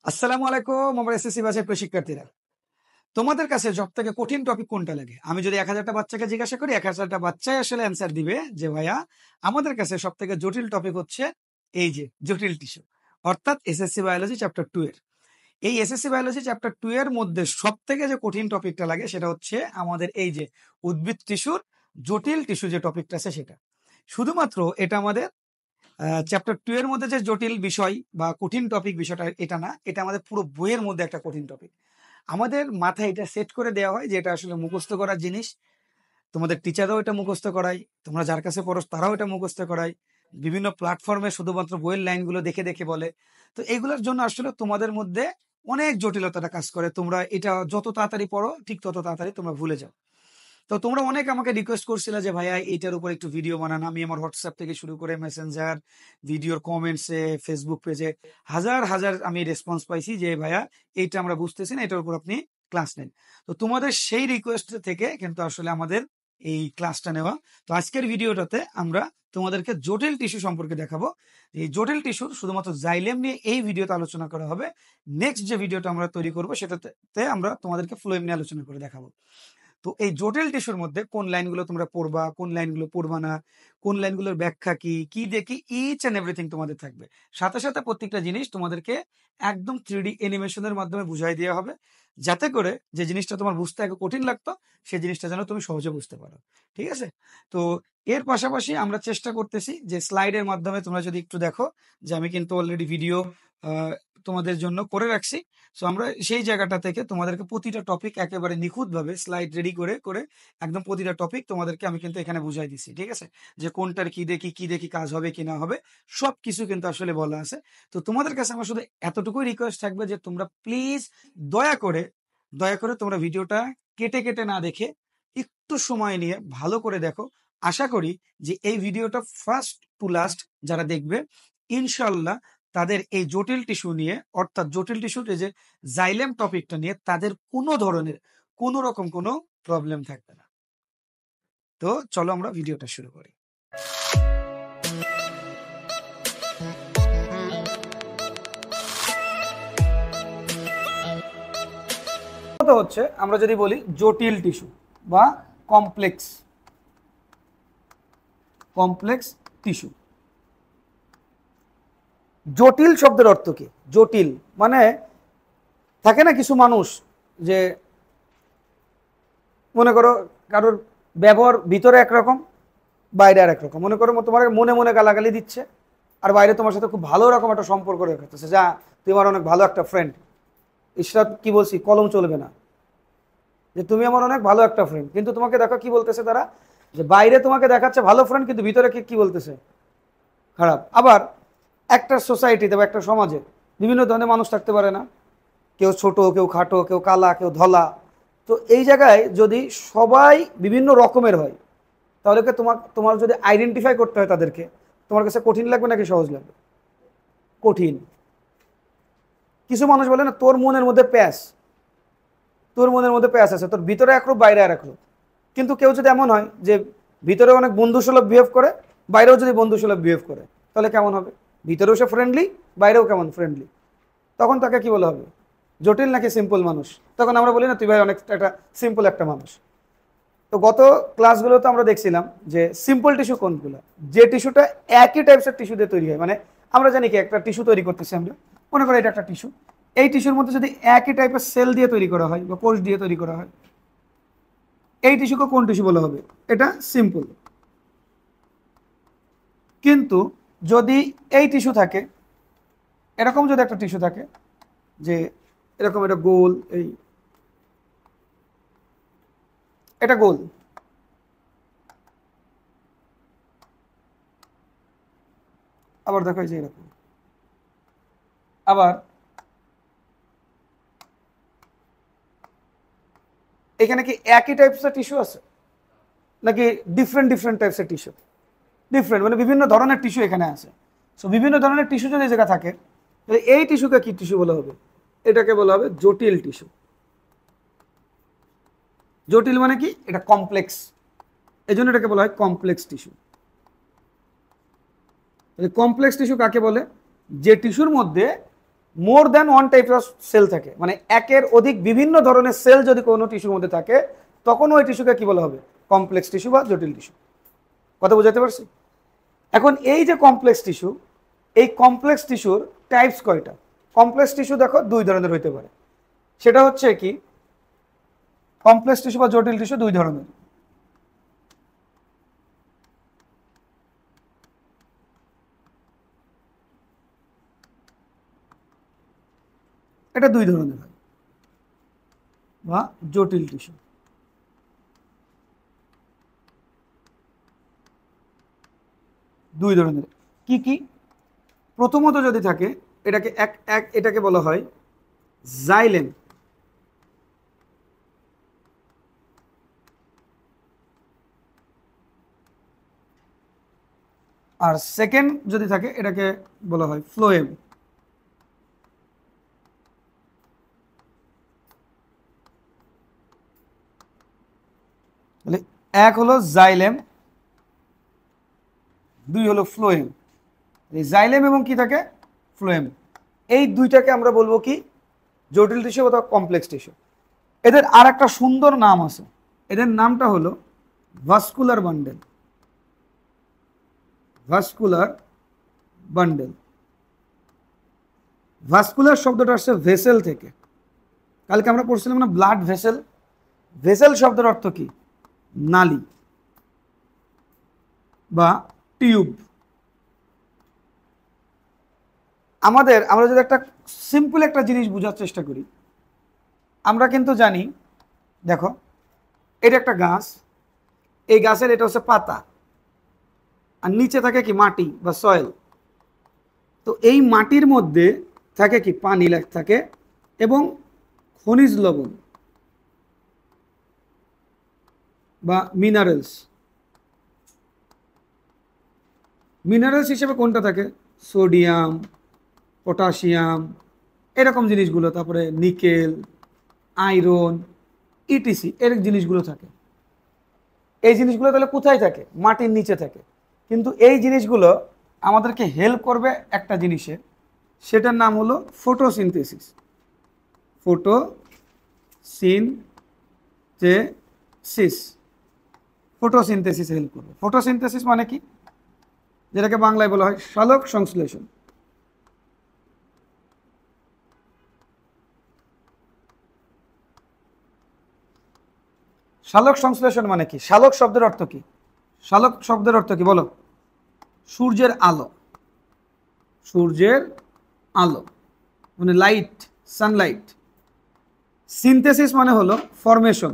আসসালামু আলাইকুম আমার এসএসসি ব্যাচের প্রিয় শিক্ষার্থীরা। তোমাদের কাছে সবথেকে কঠিন টপিক কোনটা লাগে? আমি যদি ১০০০টা বাচ্চাকে জিজ্ঞাসা করি ১০০০টা বাচ্চাই আসলে অ্যান্সার দিবে যে ভাইয়া আমাদের কাছে সবথেকে জটিল টপিক হচ্ছে এই যে জটিল টিস্যু। অর্থাৎ এসএসসি বায়োলজি চ্যাপ্টার 2 এর। এই এসএসসি বায়োলজি চ্যাপ্টার 2 এর মধ্যে সবথেকে যে কঠিন টপিকটা লাগে সেটা হচ্ছে আমাদের এই যে উদ্ভিদ টিস্যুর জটিল টিস্যু যে টপিকটা আছে সেটা। শুধুমাত্র এটা আমাদের চ্যাপ্টার 2 এর মধ্যে যে জটিল বিষয় বা কঠিন টপিক বিষয়টা এটা না, এটা আমাদের পুরো বইয়ের মধ্যে একটা কঠিন টপিক। আমাদের মাথায় এটা সেট করে দেওয়া হয় যে এটা আসলে মুখস্থ করার জিনিস। তোমাদের টিচাররাও এটা মুখস্থ করায়, তোমরা যার কাছে পড়ো তারাও এটা মুখস্থ করায়। বিভিন্ন প্ল্যাটফর্মে শুধুমাত্র বইয়ের লাইনগুলো দেখে দেখে বলে। তো এগুলোর জন্য আসলে তোমাদের মধ্যে অনেক জটিলতাটা কাজ করে। তোমরা এটা যত তাড়াতাড়ি পড়ো ঠিক তত তাড়াতাড়ি তোমরা ভুলে যাও। তো তোমরা অনেক আমাকে রিকোয়েস্ট করছিলে যে ভাইয়া এইটার উপর একটু ভিডিও বানান। আমি আমার হোয়াটসঅ্যাপ থেকে শুরু করে মেসেঞ্জার, ভিডিওর কমেন্টসে, ফেসবুক পেজে হাজার হাজার আমি রেসপন্স পাইছি যে ভাইয়া এইটা আমরা বুঝতেছি না, এটার উপর আপনি ক্লাস নেন। তো তোমাদের সেই রিকোয়েস্ট থেকে কিন্তু আসলে আমাদের এই ক্লাসটা নেওয়া। তো আজকের ভিডিওটাতে আমরা তোমাদেরকে জটিল টিস্যু সম্পর্কে দেখাবো। এই জটিল টিস্যুর শুধুমাত্র জাইলেম নিয়ে এই ভিডিওতে আলোচনা করা হবে। নেক্সট যে ভিডিওটা আমরা তৈরি করবো সেটাতে আমরা তোমাদেরকে ফ্লোয়েম নিয়ে আলোচনা করে দেখাবো। তো এই জটিল টিস্যুর মধ্যে কোন লাইনগুলো তোমরা পড়বা, কোন লাইনগুলো পড়বা না, কোন লাইনগুলোর ব্যাখ্যা কি দেখি, ইচ অ্যান্ড এভরিথিং তোমাদের থাকবে। সাথে সাথে প্রত্যেকটা জিনিস তোমাদেরকে একদম 3D অ্যানিমেশনের মাধ্যমে বুঝাই দেওয়া হবে, যাতে করে যে জিনিসটা তোমার বুঝতে আগে কঠিন লাগতো সেই জিনিসটা যেন তুমি সহজে বুঝতে পারো। ঠিক আছে? তো এর পাশাপাশি আমরা চেষ্টা করতেছি যে স্লাইডের মাধ্যমে তোমরা যদি একটু দেখো যে আমি কিন্তু অলরেডি ভিডিও তোমাদের জন্য করে রাখছি। সো আমরা সেই জায়গাটা থেকে তোমাদেরকে প্রতিটা টপিক একেবারে নিখুঁতভাবে স্লাইড রেডি করে করে একদম প্রতিটা টপিক তোমাদেরকে আমি কিন্তু এখানে বুঝাই দিছি। ঠিক আছে? যে কোনটার কি দেখি কাজ হবে কি না হবে সবকিছু কিন্তু আসলে বলা আছে। তো তোমাদের কাছে আমার শুধু এতটুকুই রিকোয়েস্ট থাকবে যে তোমরা প্লিজ দয়া করে তোমরা ভিডিওটা কেটে কেটে না দেখে একটু সময় নিয়ে ভালো করে দেখো। আশা করি যে এই ভিডিওটা ফার্স্ট টু লাস্ট যারা দেখবে ইনশাল্লাহ তাদের এই জটিল টিস্যু নিয়ে, অর্থাৎ জটিল টিস্যুর এই যে জাইলেম টপিকটা নিয়ে তাদের কোনো ধরনের কোনো রকম কোনো প্রবলেম থাকবে না। তো চলো আমরা ভিডিওটা শুরু করি। হচ্ছে আমরা যদি বলি জটিল টিস্যু বা কমপ্লেক্স টিস্যু। জটিল শব্দের অর্থ কি? জটিল মানে থাকে না কিছু মানুষ যে মনে করো কারোর ব্যবহার ভিতরে একরকম বাইরে আর একরকম। মনে করো তোমার মনে মনে গালাগালি দিচ্ছে আর বাইরে তোমার সাথে খুব ভালো রকম একটা সম্পর্ক রেখেছে, যা তুমি আমার অনেক ভালো একটা ফ্রেন্ড। ইশরাত কি বলছি, কলম চলবে না, যে তুমি আমার অনেক ভালো একটা ফ্রেন্ড, কিন্তু তোমাকে দেখো কি বলতেছে তারা, যে বাইরে তোমাকে দেখাচ্ছে ভালো ফ্রেন্ড কিন্তু ভিতরে কি বলতেছে খারাপ। আবার একটা সোসাইটিতে বা একটা সমাজে বিভিন্ন ধরনের মানুষ থাকতে পারে না, কেউ ছোট, কেউ খাটো, কেউ কালা, কেউ ধলা। তো এই জায়গায় যদি সবাই বিভিন্ন রকমের হয় তাহলে কি তোমার যদি আইডেন্টিফাই করতে হয় তাদেরকে, তোমার কাছে কঠিন লাগবে নাকি সহজ লাগবে? কঠিন। কিছু মানুষ বলে না তোর মনের মধ্যে প্যাস আছে, তোর ভিতরে একরূপ বাইরে আর একরূপ। কিন্তু কেউ যদি এমন হয় যে ভিতরে অনেক বন্ধুসুলভ বিহেভ করে, বাইরেও যদি বন্ধুসুলভ বিহেভ করে, তাহলে কেমন হবে? ভিতরেও সে ফ্রেন্ডলি, বাইরেও কেমন ফ্রেন্ডলি। তখন তাকে কি বলা হবে? জটিল নাকি সিম্পল মানুষ? তখন আমরা বলি না তুই ভাই অনেক একটা সিম্পল একটা মানুষ। তো গত ক্লাসগুলোতে আমরা দেখছিলাম যে সিম্পল টিস্যু কোনগুলো, যে টিস্যুটা একই টাইপসের টিস্যু দিয়ে তৈরি হয়। মানে আমরা জানি কি একটা টিস্যু তৈরি করতেছি, আমরা মনে করি এটা একটা টিস্যু, এই টিস্যুর মধ্যে যদি একই টাইপের সেল দিয়ে তৈরি করা হয় বা কোষ দিয়ে তৈরি করা হয়, এই টিস্যুকে কোন টিস্যু বলা হবে? এটা সিম্পল। কিন্তু যদি এই টিস্যু থাকে, এরকম যদি একটা টিস্যু থাকে যে এরকম, এটা গোল, এটা গোল, আবার দেখো এই যে এরকম, আবার এখানে কি একই টাইপসের টিস্যু আছে নাকি ডিফারেন্ট টাইপসের টিস্যু? ডিফারেন্ট, মানে বিভিন্ন ধরনের টিস্যু এখানে আছে। সো বিভিন্ন ধরনের টিস্যু যদি জায়গা থাকে তাহলে এই টিস্যুকে কি টিস্যু বলা হবে? এটাকে বলা হবে জটিল টিস্যু। জটিল মানে কি? এটা কমপ্লেক্স, এই জন্য এটাকে বলা হয় কমপ্লেক্স টিস্যু। কমপ্লেক্স টিস্যু কাকে বলে? যে টিস্যুর মধ্যে more than one type of cell থাকে, মানে একের অধিক বিভিন্ন ধরনের সেল যদি কোনো টিস্যুর মধ্যে থাকে তখন ওই টিস্যুকে কি বলা হবে? কমপ্লেক্স টিস্যু বা জটিল টিস্যু। কথা বুঝাতে পারছি? এখন এই যে কমপ্লেক্স টিস্যু, এই কমপ্লেক্স টিস্যুর টাইপস কয়টা? কমপ্লেক্স টিস্যু দেখো দুই ধরনের হইতে পারে। সেটা হচ্ছে কি, কমপ্লেক্স টিস্যু বা জটিল টিস্যু দুই ধরনের। এটা দুই ধরনের হয় বা জটিল টিস্যু। দুই ধরনের কি কি? প্রথমত যদি থাকে এটাকে এটাকে বলা হয় জাইলেম। আর সেকেন্ড যদি থাকে এটাকে বলা হয় ফ্লোয়েম। তাহলে এক হলো জাইলেম, দুই হলো ফ্লোয়েম। এই জাইলেম এবং কি থাকে? ফ্লোয়েম। এই দুইটাকে আমরা বলবো কি? জটিল টিস্যু অথবা কমপ্লেক্স টিস্যু। এদের আর একটা সুন্দর নাম আছে, এদের নামটা হলো vascular bundle. Vascular bundle. Vascular শব্দটা আসছে ভেসেল থেকে। কালকে আমরা পড়ছিলাম না ব্লাড ভেসেল? ভেসেল শব্দের অর্থ কি? নালী বা টিউব। আমরা যদি একটা সিম্পল একটা জিনিস বোঝার চেষ্টা করি, আমরা কিন্তু জানি, দেখো এটা একটা গাছ, এই গাছের এটা হচ্ছে পাতা, আর নিচে থাকে কি? মাটি বা সয়েল। তো এই মাটির মধ্যে থাকে কি? পানি থাকে এবং খনিজ লবণ বা মিনারেলস। মিনারেলস হিসেবে কোনটা থাকে? সোডিয়াম, পটাশিয়াম, এরকম জিনিসগুলো, তারপরে নিকেল, আয়রন, ইটিসি এর জিনিসগুলো থাকে। এই জিনিসগুলো তাহলে কোথায় থাকে? মাটির নিচে থাকে। কিন্তু এই জিনিসগুলো আমাদেরকে হেল্প করবে একটা জিনিসে, সেটার নাম হলো ফটোসিনথেসিস। ফটোসিনথেসিস হেল্প করবে। ফটোসিনথেসিস মানে কি? যেটাকে বাংলায় বলা হয় সালোক সংশ্লেষণ। সালোক সংশ্লেষণ মানে কি? সালোক শব্দের অর্থ কি? সালোক শব্দের অর্থ কি বলো? সূর্যের আলো। সূর্যের আলো মানে লাইট, সানলাইট। সিনথেসিস মানে হলো ফরমেশন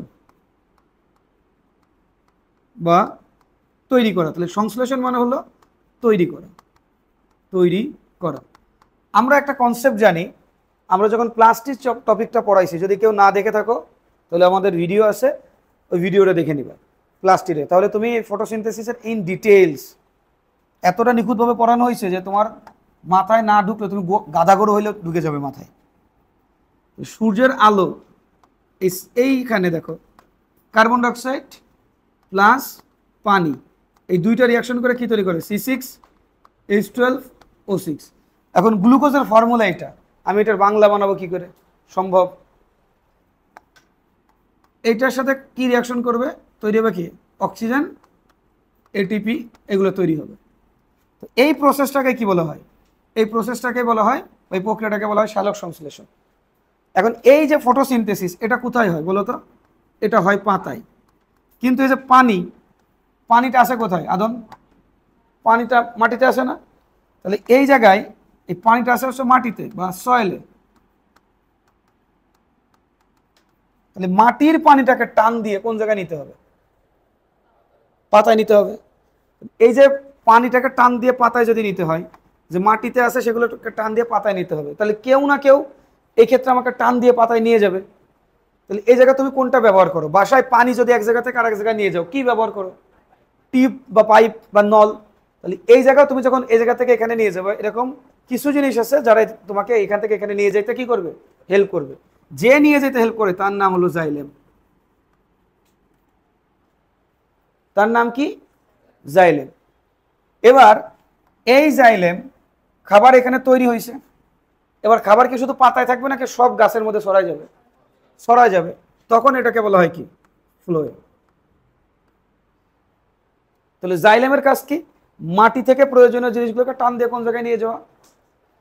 বা তৈরি করা। তাহলে সংশ্লেষণ মানে হলো তৈরি করা। তৈরি করা। আমরা একটা কনসেপ্ট জানি, আমরা যখন প্লাস্টিক টপিকটা পড়াইছি, যদি কেউ না দেখে থাকো তাহলে আমাদের ভিডিও আছে, ওই ভিডিওটা দেখে নিবা প্লাস্টিকে। তাহলে তুমি ফটোসিনথেসিসের ইন ডিটেইলস এতটা নিখুঁতভাবে পড়ানো হয়েছে যে তোমার মাথায় না ঢুকলে তুমি গাধা গরু হইলেও ঢুকে যাবে মাথায়। সূর্যের আলো, এইখানে দেখো কার্বন ডাইঅক্সাইড প্লাস পানি, এই দুইটা রিয়াকশন করে কি তৈরি করে? C6H12O6। এখন গ্লুকোজের ফর্মুলা এটা, আমি এটার বাংলা বানাবো কি করে? সম্ভব? এইটার সাথে কি রিয়াকশন করবে? তৈরি হবে কি? অক্সিজেন, এটিপি, এগুলো তৈরি হবে। তো এই প্রসেসটাকে কি বলা হয়? এই প্রসেসটাকে বলা হয়, ওই প্রক্রিয়াটাকে বলা হয় সালোক সংশ্লেষণ। এখন এই যে ফটোসিনথেসিস, এটা কোথায় হয় বলো তো? এটা হয় পাতায়। কিন্তু এই যে পানিটা আসে কোথায় আদম? পানিটা মাটিতে আসে না? তাহলে এই জায়গায় এই পানিটা আসে হচ্ছে মাটিতে বা সয়েলে। তাহলে মাটির পানিটাকে টান দিয়ে কোন জায়গায় নিতে হবে? পাতায় নিতে হবে। এই যে পানিটাকে টান দিয়ে পাতায় যদি নিতে হয়, যে মাটিতে আছে সেগুলোকে টান দিয়ে পাতায় নিতে হবে, তাহলে কেউ না কেউ এই ক্ষেত্রে আমাকে টান দিয়ে পাতায় নিয়ে যাবে। তাহলে এই জায়গায় তুমি কোনটা ব্যবহার করো? বাসায় পানি যদি এক জায়গা থেকে আরেক জায়গায় নিয়ে যাও, কি ব্যবহার করো? টিউব বা পাইপ বা নল। তাহলে এই জায়গা তুমি যখন এই জায়গা থেকে এখানে নিয়ে যাবে, এরকম কিছু জিনিস আছে যারা তোমাকে এখান থেকে এখানে নিয়ে যাইতে কি করবে? হেল্প করবে। যে নিয়ে যেতে হেল্প করে তার নাম হলো জাইলেম। তার নাম কি? জাইলেম। এবার এই জাইলেম খাবার এখানে তৈরি হয়েছে, এবার খাবার কি শুধু পাতায় থাকবে নাকি সব গাছের মধ্যে ছড়াই যাবে? ছড়াই যাবে। তখন এটাকে বলা হয় কি? ফ্লোয়েম। তাহলে জাইলেমের কাজ কি? মাটি থেকে প্রয়োজনীয় জিনিসগুলোকে টান দিয়ে কোন জায়গায় নিয়ে যাওয়া?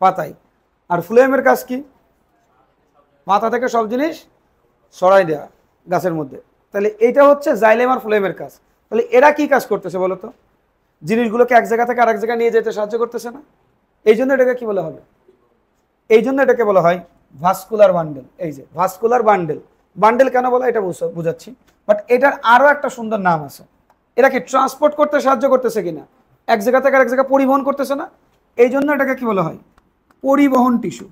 পাতায়। আর ফ্লোয়েমের কাজ কি? পাতা থেকে সব জিনিস ছড়াই দেওয়া গাছের মধ্যে। তাহলে এটা হচ্ছে জাইলেম আর ফ্লোয়েমের কাজ। তাহলে এরা কি কাজ করতেছে বলতো? জিনিসগুলোকে এক জায়গা থেকে আরেক জায়গায় নিয়ে যেতে সাহায্য করতেছে না? এই জন্য এটাকে কি বলা হবে? এই জন্য এটাকে বলা হয় ভাস্কুলার বান্ডেল। এই যে ভাস্কুলার বান্ডেল, বান্ডেল কেন বলা এটা বুঝাচ্ছি, বাট এটার আরো একটা সুন্দর নাম আছে। এরা কি ট্রান্সপোর্ট করতে সাহায্য করতেছে কিনা? এক জায়গা থেকে আরেক জায়গা পরিবহন করতেছে না? এই জন্য এটাকে কি বলা হয়? পরিবহন টিস্যু।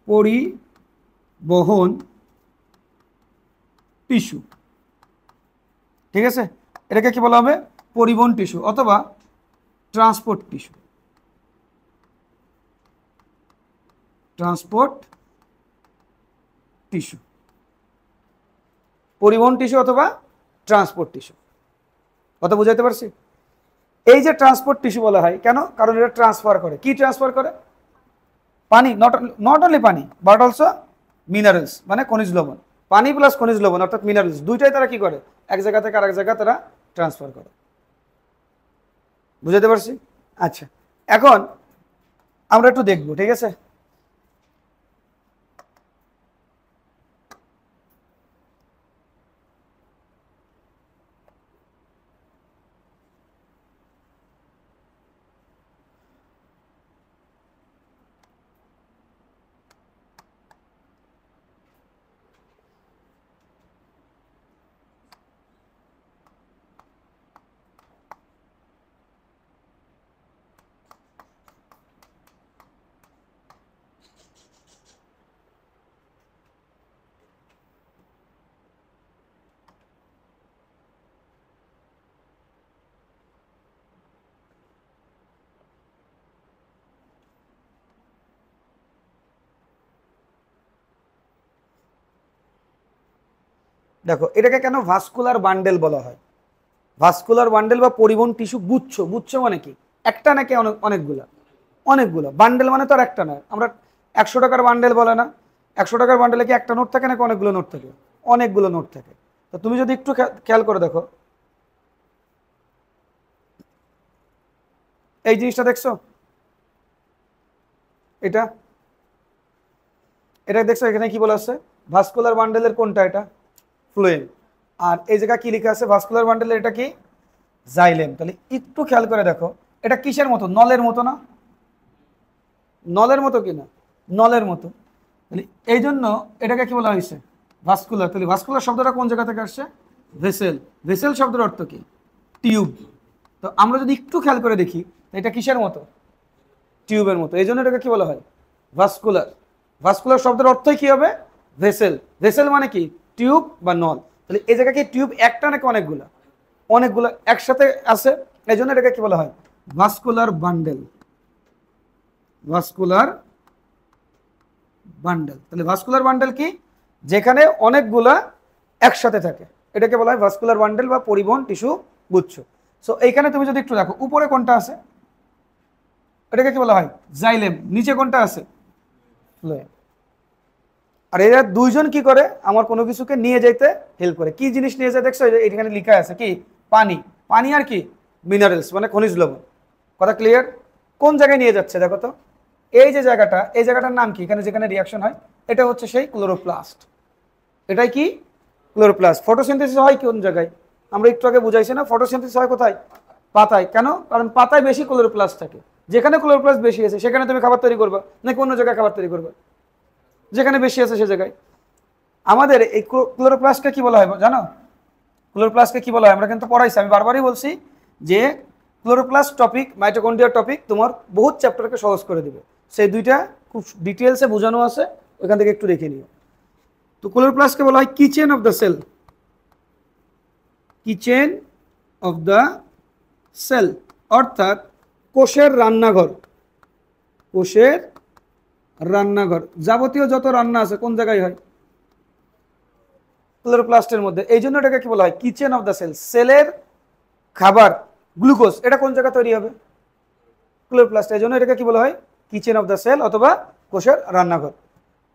পরিবহন টিস্যু, ঠিক আছে? এটাকে কি বলা হবে? পরিবহন টিস্যু অথবা ট্রান্সপোর্ট টিস্যু। ট্রান্সপোর্ট টিস্যু, পরিবহন টিস্যু অথবা ট্রান্সপোর্ট টিস্যু। কথা বুঝাইতে পারছি? এই যে ট্রান্সপোর্ট টিস্যু বলা হয় কেন? কারণ এটা ট্রান্সফার করে। কি ট্রান্সফার করে? পানি। নট অনলি পানি বাট অলসো মিনারেলস, মানে খনিজ লবণ। পানি প্লাস খনিজ লবণ অর্থাৎ মিনারেলস, দুইটাই তারা কি করে? এক জায়গা থেকে আরেক জায়গা তারা ট্রান্সফার করে। বুঝাতে পারছি? আচ্ছা, এখন আমরা একটু দেখবো, ঠিক আছে? দেখো, এটাকে কেন ভাস্কুলার বান্ডেল বলা হয়? ভাস্কুলার বান্ডেল বা পরিবহন টিস্যু গুচ্ছ। গুচ্ছ মানে কি? একটা নাকি অনেকগুলা? অনেকগুলো। বান্ডেল মানে তো আর একটা নয়। আমরা 100 টাকার বান্ডেল বলে না? 100 টাকার বান্ডেলে কি একটা নোট থাকে নাকি অনেকগুলো নোট থাকে? অনেকগুলো নোট থাকে। তো তুমি যদি একটু খেয়াল করে দেখো, এই জিনিসটা দেখছো? এটা এটা দেখছো? এখানে কি বলা আছে? ভাস্কুলার বান্ডেলের কোনটা? এটা ফ্লোয়েম। আর এই জায়গা কি লেখা আছে? ভাস্কুলার বান্ডেলের এটা কি? জাইলেম। তাহলে একটু খেয়াল করে দেখো, এটা কিসের মতো? নলের মতো না? নলের মতো কি না? নলের মতো। তাহলে এই জন্য এটাকে কি বলা হয়েছে? ভাস্কুলার। তাহলে ভাস্কুলার শব্দটা কোন জায়গা থেকে আসছে? ভেসেল। ভেসেল শব্দের অর্থ কি? টিউব। তো আমরা যদি একটু খেয়াল করে দেখি, এটা কিসের মতো? টিউবের মতো। এই জন্য এটাকে কি বলা হয়? ভাস্কুলার। ভাস্কুলার শব্দের অর্থই কি হবে? ভেসেল। ভেসেল মানে কি? টিউব বা নল। তাহলে এই জায়গায় কি টিউব একটা নাকি অনেকগুলা? অনেকগুলো একসাথে আছে। এই জন্য এটাকে কি বলা হয়? Vascular bundle. Vascular bundle. তাহলে ভাস্কুলার বান্ডেল কি? যেখানে অনেকগুলা একসাথে থাকে, এটাকে বলা হয় ভাস্কুলার বান্ডেল বা পরিবহন টিস্যু গুচ্ছ। সো এইখানে তুমি যদি একটু দেখো, উপরে কোনটা আছে? এটাকে কি বলা হয়? জাইলেম। নিচে কোনটা আছে? ফ্লোয়েম। আর এরা দুইজন কি করে? আমার কোনো কিছুকে নিয়ে যাইতে হেল্প করে। কি জিনিস নিয়ে যায় দেখছো? এখানে লেখা আছে কি? পানি। পানি আর কি? মিনারেলস, মানে খনিজ লবণ। কথা ক্লিয়ার? কোন জায়গায় নিয়ে যাচ্ছে দেখো তো? এই যে জায়গাটা, এই জায়গাটার নাম কি? এখানে যেখানে রিয়াকশন হয়, এটা হচ্ছে সেই ক্লোরোপ্লাস্ট। এটাই কি? ক্লোরোপ্লাস্ট। ফটোসিনথেসিস হয় কোন জায়গায়? আমরা একটু আগে বুঝাইছি না, ফটোসিনথেসিস হয় কোথায়? পাতায়। কেন? কারণ পাতায় বেশি ক্লোরোপ্লাস্ট থাকে। যেখানে ক্লোরোপ্লাস্ট বেশি আছে সেখানে তুমি খাবার তৈরি করবা, নাকি অন্য জায়গায় খাবার তৈরি করবা? যেখানে বেশি আছে সে জায়গায়। আমাদের এই ক্লোরোপ্লাস্টকে কি বলা হয় জানো? ক্লোরোপ্লাস্টকে কি বলা হয়? আমরা কিন্তু পড়াইছি, আমি বারবারই বলছি যে ক্লোরোপ্লাস্ট টপিক, মাইটোকন্ড্রিয়া টপিক তোমার বহুত চ্যাপ্টারকে সহজ করে দিবে। সেই দুইটা খুব ডিটেলসে বোঝানো আছে, ওইখান থেকে একটু দেখে নিও। তো ক্লোরোপ্লাস্টকে বলা হয় kitchen of the cell. Kitchen of the cell অর্থাৎ কোষের রান্নাঘর। কোষের রান্নাঘর। যাবতীয় যত রান্না আছে কোন জায়গায় হয়? ক্লোরোপ্লাস্টের মধ্যে। এই জন্য এটাকে কি বলা হয়? Kitchen of the cell. সেলের খাবার, গ্লুকোজ, এটা কোন জায়গায় তৈরি হবে? ক্লোরোপ্লাস্ট। এই জন্য এটাকে কি বলা হয়? কিচেন অফ দ্য সেল অথবা কোষের রান্নাঘর।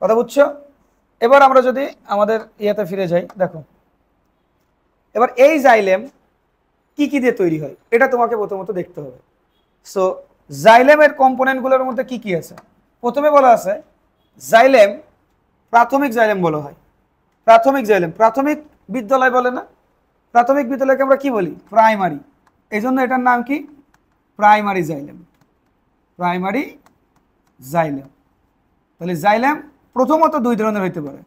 কথা বুঝছো? এবার আমরা যদি আমাদের ইয়েতে ফিরে যাই, দেখো এবার এই জাইলেম কি কি দিয়ে তৈরি হয় এটা তোমাকে প্রথমত দেখতে হবে। সো জাইলেমের কম্পোনেন্টগুলোর মধ্যে কি কি আছে? প্রথমে বলা আছে জাইলেম প্রাথমিক জাইলেম বলা হয়। প্রাথমিক জাইলেম, প্রাথমিক বিদ্যালয় বলে না? প্রাথমিক বিদ্যালয়কে আমরা কি বলি? প্রাইমারি। এই জন্য এটার নাম কি? Primary xylem. Primary xylem. তাহলে জাইলেম প্রথমত দুই ধরনের হইতে পারে।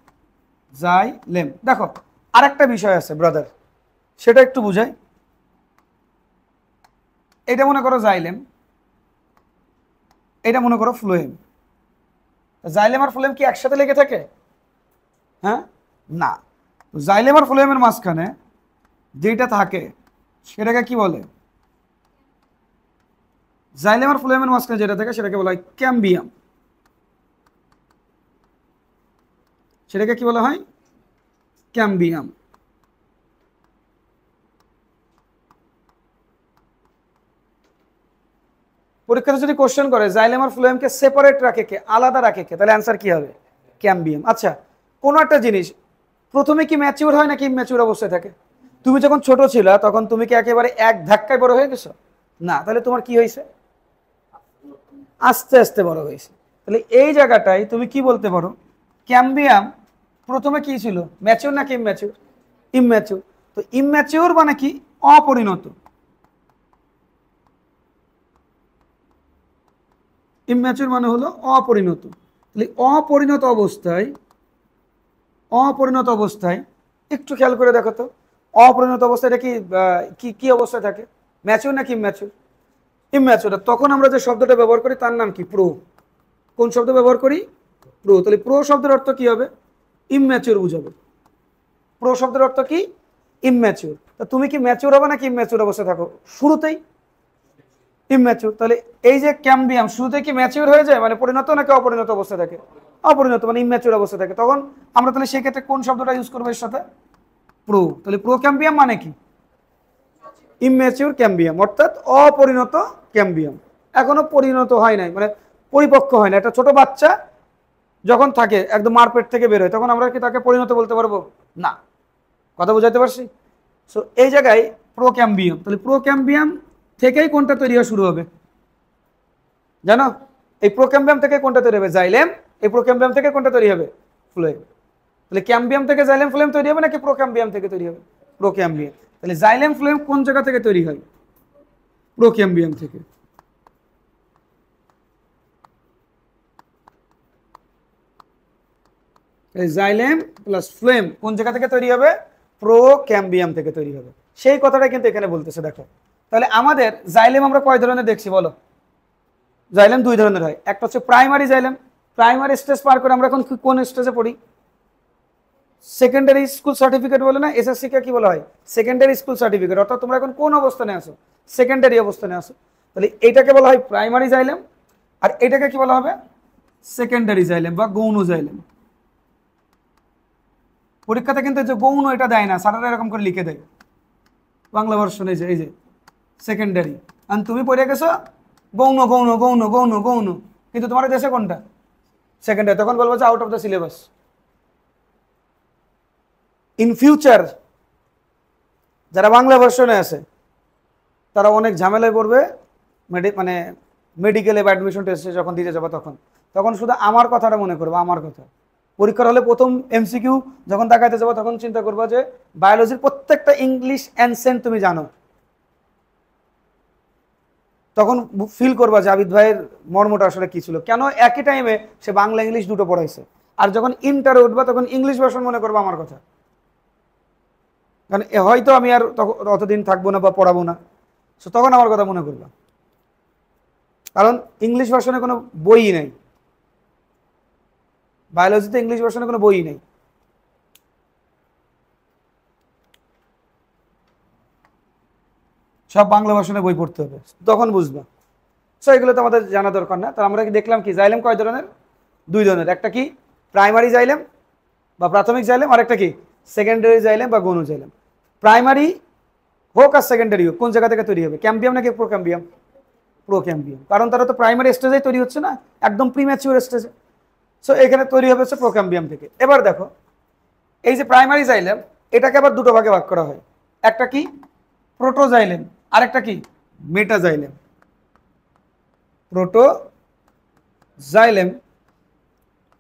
জাইলেম, দেখো আরেকটা বিষয় আছে ব্রাদার, সেটা একটু বুঝাই। এটা মনে করো জাইলেম, এটা মনে করো ফ্লোয়েম। জাইলেম আর ফ্লোয়েম কি একসাথে লেগে থাকে? হ্যাঁ, না। জাইলেম আর ফ্লোয়েমের মাঝখানে যেটা থাকে সেটাকে কি বলে? জাইলেম আর ফ্লোয়েমের মাঝখানে যেটা থাকে সেটাকে বলা হয় ক্যাম্বিয়াম। সেটাকে কি বলা হয়? ক্যাম্বিয়াম। পরীক্ষাতে যদি কোশ্চেন করে জাইলেম আর ফ্লোয়েমকে সেপারেট রাখে কে, আলাদা রাখে কে, তাহলে অ্যান্সার কি হবে? ক্যাম্বিয়াম। আচ্ছা, কোনো একটা জিনিস প্রথমে কি ম্যাচিউর হয় নাকি ইম্যাচিউর অবস্থায় থাকে? তুমি যখন ছোট ছিলা তখন তুমি কি একেবারে এক ধাক্কায় বড় হয়ে গেছো? না। তাহলে তোমার কি হয়েছে? আস্তে আস্তে বড় হয়েছে। তাহলে এই জায়গাটায় তুমি কি বলতে পারো? ক্যাম্বিয়াম প্রথমে কি ছিল, ম্যাচিউর নাকি ইম্যাচিউর? ইম্যাচিউর। তো ইম্যাচিউর মানে কি? অপরিণত। ইম্যাচিউর মানে হলো অপরিণত। তাহলে অপরিণত অবস্থায়, অপরিণত অবস্থায় একটু খেয়াল করে দেখো তো, অপরিণত অবস্থায় এটা কি কি অবস্থায় থাকে? ম্যাচিউর নাকি ইম্যাচিউর? ইম্যাচিউর। তখন আমরা যে শব্দটা ব্যবহার করি তার নাম কি? প্রো। কোন শব্দ ব্যবহার করি? প্রো। তাহলে প্রো শব্দের অর্থ কি হবে? ইম্যাচিউর বুঝাবে। প্রো শব্দের অর্থ কি? ইম্যাচিউর। তা তুমি কি ম্যাচিউর হবে নাকি ইম্যাচিউর অবস্থায় থাকো? শুরুতেই ইম্যাচিউর। তাহলে এই যে ক্যাম্বিয়াম শুরুতে কি ম্যাচিউর হয়ে যায়, মানে পরিণত নাকি অপরিণত অবস্থায় থাকে? অপরিণত, মানে ইম্যাচিউর অবস্থায় থাকে। তখন আমরা তাহলে সেই ক্ষেত্রে কোন শব্দটা ইউজ করবো এর সাথে? প্রো। তাহলে প্রো ক্যাম্বিয়াম মানে কি? ইম্যাচিউর ক্যাম্বিয়াম, অর্থাৎ অপরিণত ক্যাম্বিয়াম। এখনো পরিণত হয় নাই, মানে পরিপক্ক হয় না। একটা ছোট বাচ্চা যখন থাকে একদম মার পেট থেকে বের হয়, তখন আমরা কি তাকে পরিণত বলতে পারবো? না। কথা বুঝাইতে পারছি? সো এই জায়গায় প্রোক্যাম্বিয়াম। তাহলে প্রোক্যাম্বিয়াম থেকেই কোনটা তৈরি হওয়া শুরু হবে জানো? এই প্রোক্যাম্বিয়াম থেকে কোনটা তৈরি হবে? জাইলেম। এই প্রোক্যাম্বিয়াম থেকে কোনটা তৈরি হবে? ফ্লোয়েম। তাহলে ক্যাম্বিয়াম থেকে জাইলেম ফ্লোয়েম তৈরি হবে নাকি প্রোক্যাম্বিয়াম থেকে তৈরি হবে? প্রোক্যাম্বিয়াম। তাহলে জাইলেম ফ্লোয়েম কোন জায়গা থেকে তৈরি হয়? প্রোক্যাম্বিয়াম থেকে। জাইলেম প্লাস ফ্লোয়েম কোন জায়গা থেকে তৈরি হবে? প্রোক্যাম্বিয়াম থেকে তৈরি হবে। সেই কথাটা কিন্তু এখানে বলতেছে। দেখো তাহলে আমাদের জাইলেম আমরা কয় ধরনের দেখছি বলো? জাইলেম দুই ধরনের হয়। একটা হচ্ছে প্রাইমারি জাইলেম। প্রাইমারি স্টেজ পার করে আমরা এখন কোন স্টেজে পড়ি? সেকেন্ডারি স্কুল সার্টিফিকেট বলে না, এসএসসি কে কি বলা হয়? Secondary school certificate. অর্থাৎ তোমরা এখন কোন অবস্থানে আছো? সেকেন্ডারি অবস্থানে আছো। তাহলে এটাকে বলা হয় প্রাইমারি জাইলেম, আর এটাকে কি বলা হবে? সেকেন্ডারি জাইলেম বা গৌণ জাইলেম। পরীক্ষাতে কিন্তু যে গৌণ এটা দেয় না, স্যারেরা এরকম করে লিখে দেয় বাংলা ভার্সনে, যে এই যে সেকেন্ডারি, আর তুমি পড়ে গেছো গৌণ গৌণ গৌণ গৌণ গৌণ, কিন্তু তোমার দেশে কোনটা? সেকেন্ডারি। তখন বলবো যে out of the syllabus. In future যারা বাংলা ভার্সনে আছে তারা অনেক ঝামেলায় পড়বে, মানে মেডিকেলে বা অ্যাডমিশন টেস্টে যখন দিতে যাবো তখন তখন শুধু আমার কথাটা মনে করবো, আমার কথা। পরীক্ষার হলে প্রথম এমসিকিউ যখন তাকাইতে যাবো তখন চিন্তা করবো যে বায়োলজির প্রত্যেকটা ইংলিশ অ্যানসেন্ট তুমি জানো। তখন ফিল করবা যে আবিদ ভাইয়ের মর্মটা আসলে কি ছিল, কেন একই টাইমে সে বাংলা ইংলিশ দুটো পড়াইছে। আর যখন ইন্টারে উঠবা তখন ইংলিশ ভার্সন মনে করবো আমার কথা, কারণ হয়তো আমি আর অতদিন থাকবো না বা পড়াবো না, সো তখন আমার কথা মনে করবা। কারণ ইংলিশ ভার্সনে কোনো বই নেই, বায়োলজিতে ইংলিশ ভার্সনে কোনো বই নেই। সব বাংলা ভার্সনে বই পড়তে হবে, তখন বুঝবা। সো এগুলো তো আমাদের জানা দরকার না। তো আমরা কি দেখলাম কি জাইলেম কয় ধরনের? দুই ধরনের। একটা কি প্রাইমারি জাইলেম বা প্রাথমিক জাইলেম, আর একটা কি সেকেন্ডারি জাইলেম বা গৌণ জাইলেম। প্রাইমারি হোক আর সেকেন্ডারি হোক কোন জায়গা থেকে তৈরি হবে? ক্যাম্বিয়াম নাকি প্রোক্যাম্বিয়াম? প্রোক্যাম্বিয়াম। কারণ তারা তো প্রাইমারি স্টেজেই তৈরি হচ্ছে না, একদম প্রিম্যাচিউর স্টেজে। সো এখানে তৈরি হবে হচ্ছে প্রোক্যাম্বিয়াম থেকে। এবার দেখো এই যে প্রাইমারি জাইলেম এটাকে আবার দুটো ভাগে ভাগ করা হয়, একটা কি প্রোটোজাইলেম আরেকটা কি মেটাজাইলেম। প্রোটোজাইলেম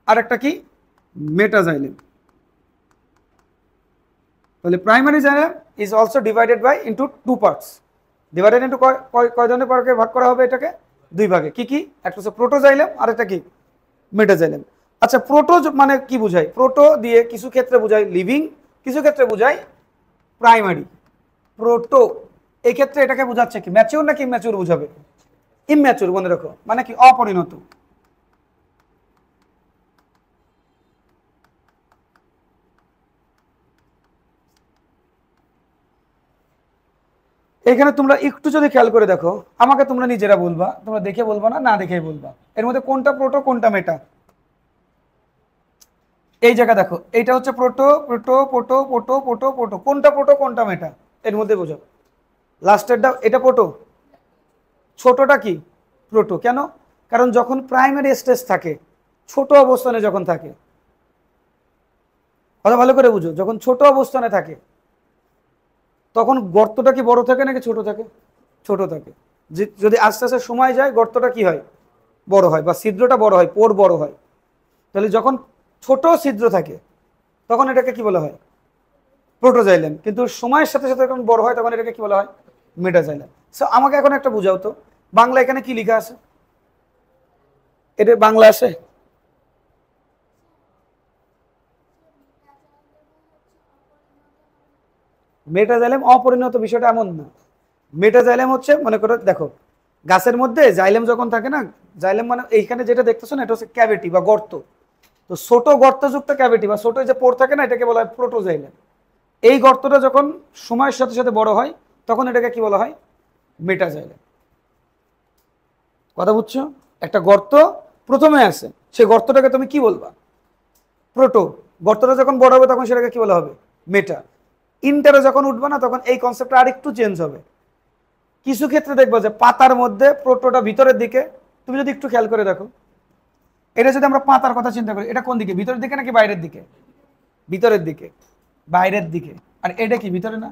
আরেকটা কি মেটাজাইলেম। তাহলে primary xylem is also divided by into two parts. Divided into কয় ধরনের ভাগে ভাগ করা হবে এটাকে? দুই ভাগে। কি কি? একটা হচ্ছে প্রোটোজাইলেম আর একটা কি মেটাজাইলেম। আচ্ছা প্রোটো মানে কি বোঝায়? প্রোটো দিয়ে কিছু ক্ষেত্রে বোঝায় লিভিং, কিছু ক্ষেত্রে বোঝায় প্রাইমারি। প্রোটো এই ক্ষেত্রে এটাকে বোঝাচ্ছে কি ম্যাচিউর নাকি ইম্যাচিউর বোঝাবে? ইম্যাচিউর মনে রাখো, মানে কি অপরিণত। এখানে তোমরা একটু যদি খেয়াল করে দেখো, আমাকে তোমরা নিজেরা বলবা, তোমরা দেখে বলবা না, না দেখেই বলবা, এর মধ্যে কোনটা প্রোটো কোনটা মেটা। এই জায়গা দেখো, এইটা হচ্ছে proto proto proto proto proto proto, কোনটা প্রোটো কোনটা মেটা এর মধ্যে বোঝো। লাস্টেরটা এটা প্রোটো, ছোটটা কি প্রোটো। কেন? কারণ যখন প্রাইমারি স্টেজ থাকে, ছোট অবস্থানে যখন থাকে, কথা ভালো করে বুঝো, যখন ছোট অবস্থানে থাকে তখন গর্তটা কি বড় থাকে নাকি ছোট থাকে? ছোট থাকে। যদি আস্তে আস্তে সময় যায় গর্তটা কি হয়? বড় হয়, বা ছিদ্রটা বড় হয়, পোর বড় হয়। তাহলে যখন ছোট ছিদ্র থাকে তখন এটাকে কি বলা হয়? প্রোটোজাইলেম। কিন্তু সময়ের সাথে সাথে যখন বড় হয় তখন এটাকে কি বলা হয়? মেটাজাইলেম। সো আমাকে এখন একটা বুঝাও তো, বাংলা এখানে কি লেখা আছে? এটা বাংলা আছে? মেটাজাইলেম অপরিণত বিষয়টা এমন না। মেটাজাইলেম হচ্ছে, মনে করো দেখো গাছের মধ্যে জাইলেম যখন থাকে না, জাইলেম মানে এইখানে যেটা দেখতেছো না, এটা হচ্ছে ক্যাভিটি বা গর্ত। তো ছোট গর্তযুক্ত ক্যাভিটি বা ছোট যে পোর থাকে না, এটাকে বলা হয় প্রোটোজাইলেম। এই গর্তটা যখন সময়ের সাথে সাথে বড় হয় তখন এটাকে কি বলা হয়? মেটাজাইলেম। কথা বুঝছো? একটা গর্ত প্রথমে আছে, সেই গর্তটাকে তুমি কি বলবা? প্রোটো। গর্তটা যখন বড় হবে তখন সেটাকে কি বলা হবে? মেটা। ইন্টারে যখন উঠবে না তখন এই কনসেপ্টটা আরেকটু চেঞ্জ হবে। কিছু ক্ষেত্রে দেখবো যে পাতার মধ্যে প্রোটোটা ভিতরের দিকে, তুমি যদি একটু খেয়াল করে দেখো, এটা যদি আমরা পাতার কথা চিন্তা করি, এটা কোন দিকে? ভিতরের দিকে নাকি বাইরের দিকে? ভিতরের দিকে। বাইরের দিকে। আর এটা কি ভিতরে না?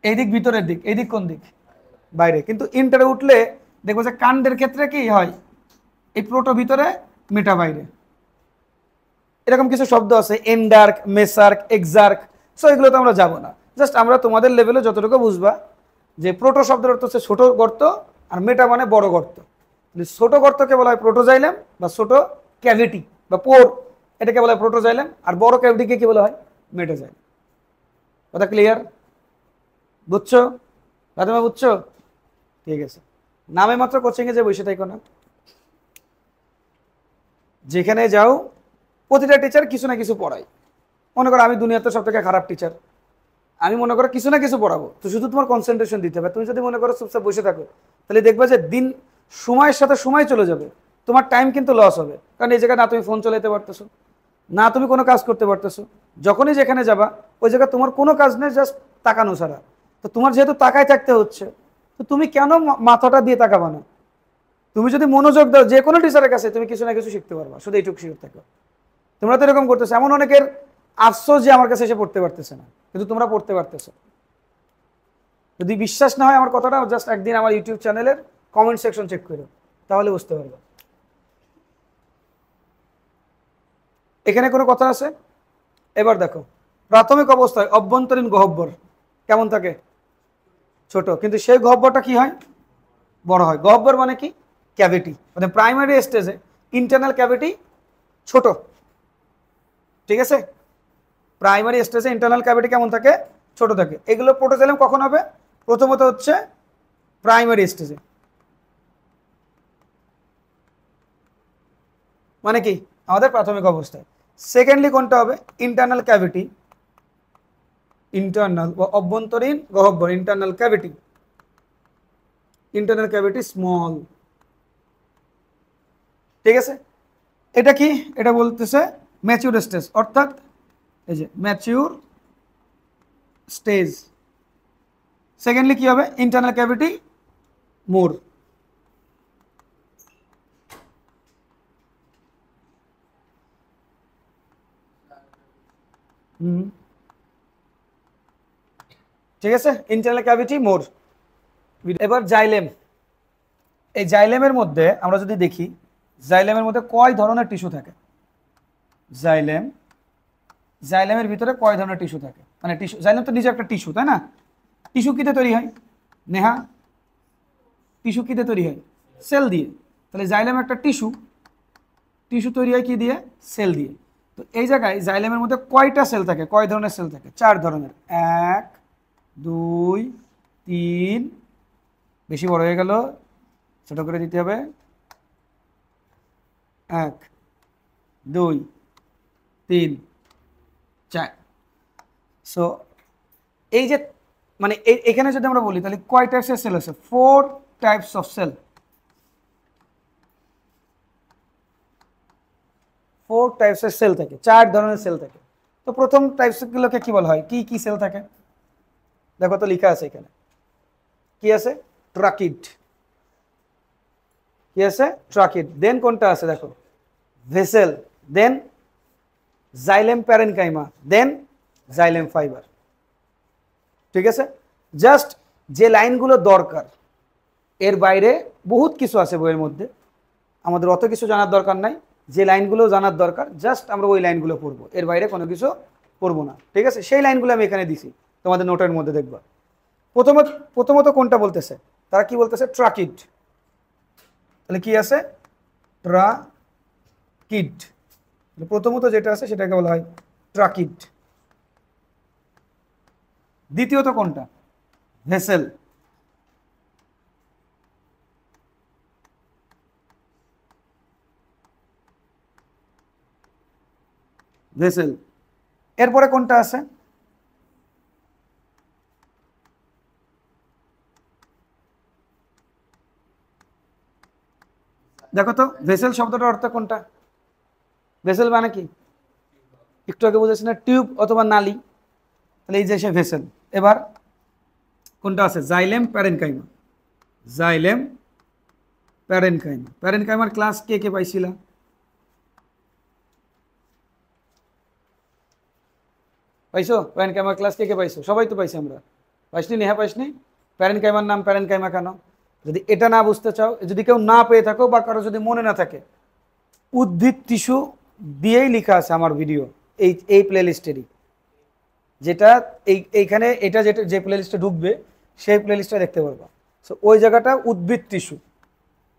এই দিক ভিতরের দিক, এই দিক কোন দিক? বাইরে। কিন্তু ইন্টারে উঠলে দেখবো যে কাণ্ডের ক্ষেত্রে কি হয়? এই প্রোটো ভিতরে, মেটা বাইরে। এরকম কিছু শব্দ আছে, এন্ডার্ক, মেসার্ক, এক্সার্ক। সো এগুলো তো আমরা যাবো না, জাস্ট আমরা তোমাদের লেভেলে যতটুকু বুঝবা যে প্রোটো শব্দের অর্থ হচ্ছে ছোট গর্ত, আর মেটা মানে বড় গর্ত। ছোট গর্তকে বলা হয় প্রোটোজাইলেম বা ছোট ক্যাভিটি বা পোর, এটাকে বলা হয় প্রোটোজাইলেম। আর বড় ক্যাভিটিকে কি বলা হয়? মেটাজাইলেম। কথা ক্লিয়ার? বুঝছো? ফাতেমা বুঝছো? ঠিক আছে। নামে মাত্র কোচিংয়ে যে বসে থাকো না, যেখানে যাও প্রতিটা টিচার কিছু না কিছু পড়ায়। মনে করো আমি দুনিয়াতে সব থেকে খারাপ টিচার, আমি মনে করো কিছু না কিছু পড়াবো, তো শুধু তোমার কনসেন্ট্রেশন দিতে হবে। তুমি যদি মনে করো চুপচাপ বসে থাকো, তাহলে দেখবে যে দিন সময়ের সাথে সময় চলে যাবে, তোমার টাইম কিন্তু লস হবে। কারণ এই জায়গায় না তুমি ফোন চালাতে পারতেছো, না তুমি কোনো কাজ করতে পারতেছো। যখনই যেখানে যাবা ওই জায়গায় তোমার কোনো কাজ নেই, জাস্ট তাকানো ছাড়া। তো তোমার যেহেতু তাকায় থাকতে হচ্ছে, তো তুমি কেন মাথাটা দিয়ে তাকাবা না? তুমি যদি মনোযোগ দাও যে কোনো টিচারের কাছে, তুমি কিছু না কিছু শিখতে পারবা, শুধু এইটুকু শিখতে থাকো। তোমরা তো এরকম করতেছো। এমন অনেকের আফসোস যে আমার কাছে এসে পড়তে পারতেছে না, কিন্তু তোমরা পড়তে পারতেছো। যদি বিশ্বাস না হয় আমার কথাটা, জাস্ট একদিন আমার ইউটিউব চ্যানেলের কমেন্ট সেকশন চেক করো, তাহলে বুঝতে পারবে। এখানে কোনো কথা আছে? এবার দেখো, প্রাথমিক অবস্থায় অভ্যন্তরীণ গহ্বর কেমন থাকে? ছোট। কিন্তু সেই গহ্বরটা কি হয়? বড় হয়। গহ্বর মানে কি? ক্যাভিটি। মানে প্রাইমারি স্টেজে ইন্টারনাল ক্যাভিটি ছোট, ঠিক আছে? প্রাইমারি স্টেজে ইন্টারনাল ক্যাভিটি কেমন থাকে? ছোট থাকে। এগুলো প্রোটোজাইলেম কখন হবে? প্রথমত হচ্ছে প্রাইমারি স্টেজে, মানে কি আমাদের প্রাথমিক অবস্থায়। সেকেন্ডলি কোনটা হবে? ইন্টারনাল ক্যাভিটি, ইন্টারনাল বা অভ্যন্তরীণ গহ্বর, internal cavity. Internal cavity small, ঠিক আছে? এটা কি? এটা বলতেছে ম্যাচিউর স্টেজ, অর্থাৎ এই যে ম্যাচিউর স্টেজ। সেকেন্ডলি কি হবে? ইন্টারনাল ক্যাভিটি মোর। ঠিক আছে, ইন্টারনাল ক্যাভিটি মোর। এবার জাইলেম, এই জাইলেমের মধ্যে আমরা যদি দেখি জাইলেমের মধ্যে কয় ধরনের টিস্যু থাকে। জাইলেমের ভিতরে কয় ধরনের টিস্যু থাকে, মানে টিস্যু, জাইলেম তো নিজে একটা টিস্যু, তাই না? টিস্যু কিতে তৈরি হয় নেহা? টিস্যু কিতে তৈরি হয়? সেল দিয়ে। তাহলে জাইলেম একটা টিস্যু, টিস্যু তৈরি হয় কি দিয়ে? সেল দিয়ে। তো এই জায়গায় জাইলেমের মধ্যে কয়টা সেল থাকে, কয় ধরনের সেল থাকে? 4 ধরনের। 1 2 3, বেশি বড় হয়ে গেল, ছোট করে দিতে হবে। 1 2 3 4। সো এই যে মানে এখানে যদি আমরা বলি তাহলে কয় টাইপসের সেল আছে? 4 টাইপস অফ সেল। 4 টাইপসের সেল থাকে, 4 ধরনের সেল থাকে। তো প্রথম টাইপসগুলোকে কি বলা হয়, কি কি সেল থাকে? দেখো তো লেখা আছে এখানে, কি আছে? ট্রাকিড। কি আছে? ট্রাকিড। দেন কোনটা আছে দেখো? ভেসেল। দেন xylem parenchyma. Then xylem fibre. ঠিক আছে, জাস্ট যে লাইনগুলো দরকার, এর বাইরে বহুত কিছু আছে বইয়ের মধ্যে, আমাদের অত কিছু জানার দরকার নাই। যে লাইনগুলো জানার দরকার জাস্ট আমরা ওই লাইনগুলো পড়বো, এর বাইরে কোনো কিছু পড়বো না। ঠিক আছে, সেই লাইনগুলো আমি এখানে দিছি তোমাদের নোটের মধ্যে, দেখবা। প্রথমত কোনটা বলতেছে? তারা কি বলতেছে? ট্রাকিড। তাহলে কি আছে? ট্রাকিড। প্রথমত যেটা আছে সেটাকে বলা হয় ট্রাকিড। দ্বিতীয়ত কোনটা? ভেসেল। ভেসেল। এরপরে কোনটা আছে? দেখো তো ভেসেল শব্দটার অর্থ কোনটা? ভেসেল মানে কি? একটু আগে বুঝেছি না, টিউব অথবা নালী। তাহলে এই যে সে ভেসেল। এবার কোনটা আছে? Xylem parenchyma. Xylem parenchyma. প্যারেনকাইমার ক্লাস কে কে পাইছিলা? পাইছো? প্যারেনকাইমার ক্লাস কে কে পাইছো? সবাই তো পাইছি আমরা। পাইসনি? নেহা পাইসনি? প্যারেনকাইমার নাম প্যারেনকাইমা কেন? যদি এটা না বুঝতে চাও, যদি কেউ না পেয়ে থাকো বা কারো যদি মনে না থাকে, উদ্ভিদ টিস্যু দিয়েই লেখা আছে আমার ভিডিও, এই প্লে লিস্টেরই, যেটা এইখানে এটা যেটা যে প্লে লিস্টে ঢুকবে সেই প্লে লিস্টটা দেখতে পারবা। সো ওই জায়গাটা উদ্ভিদ টিস্যু,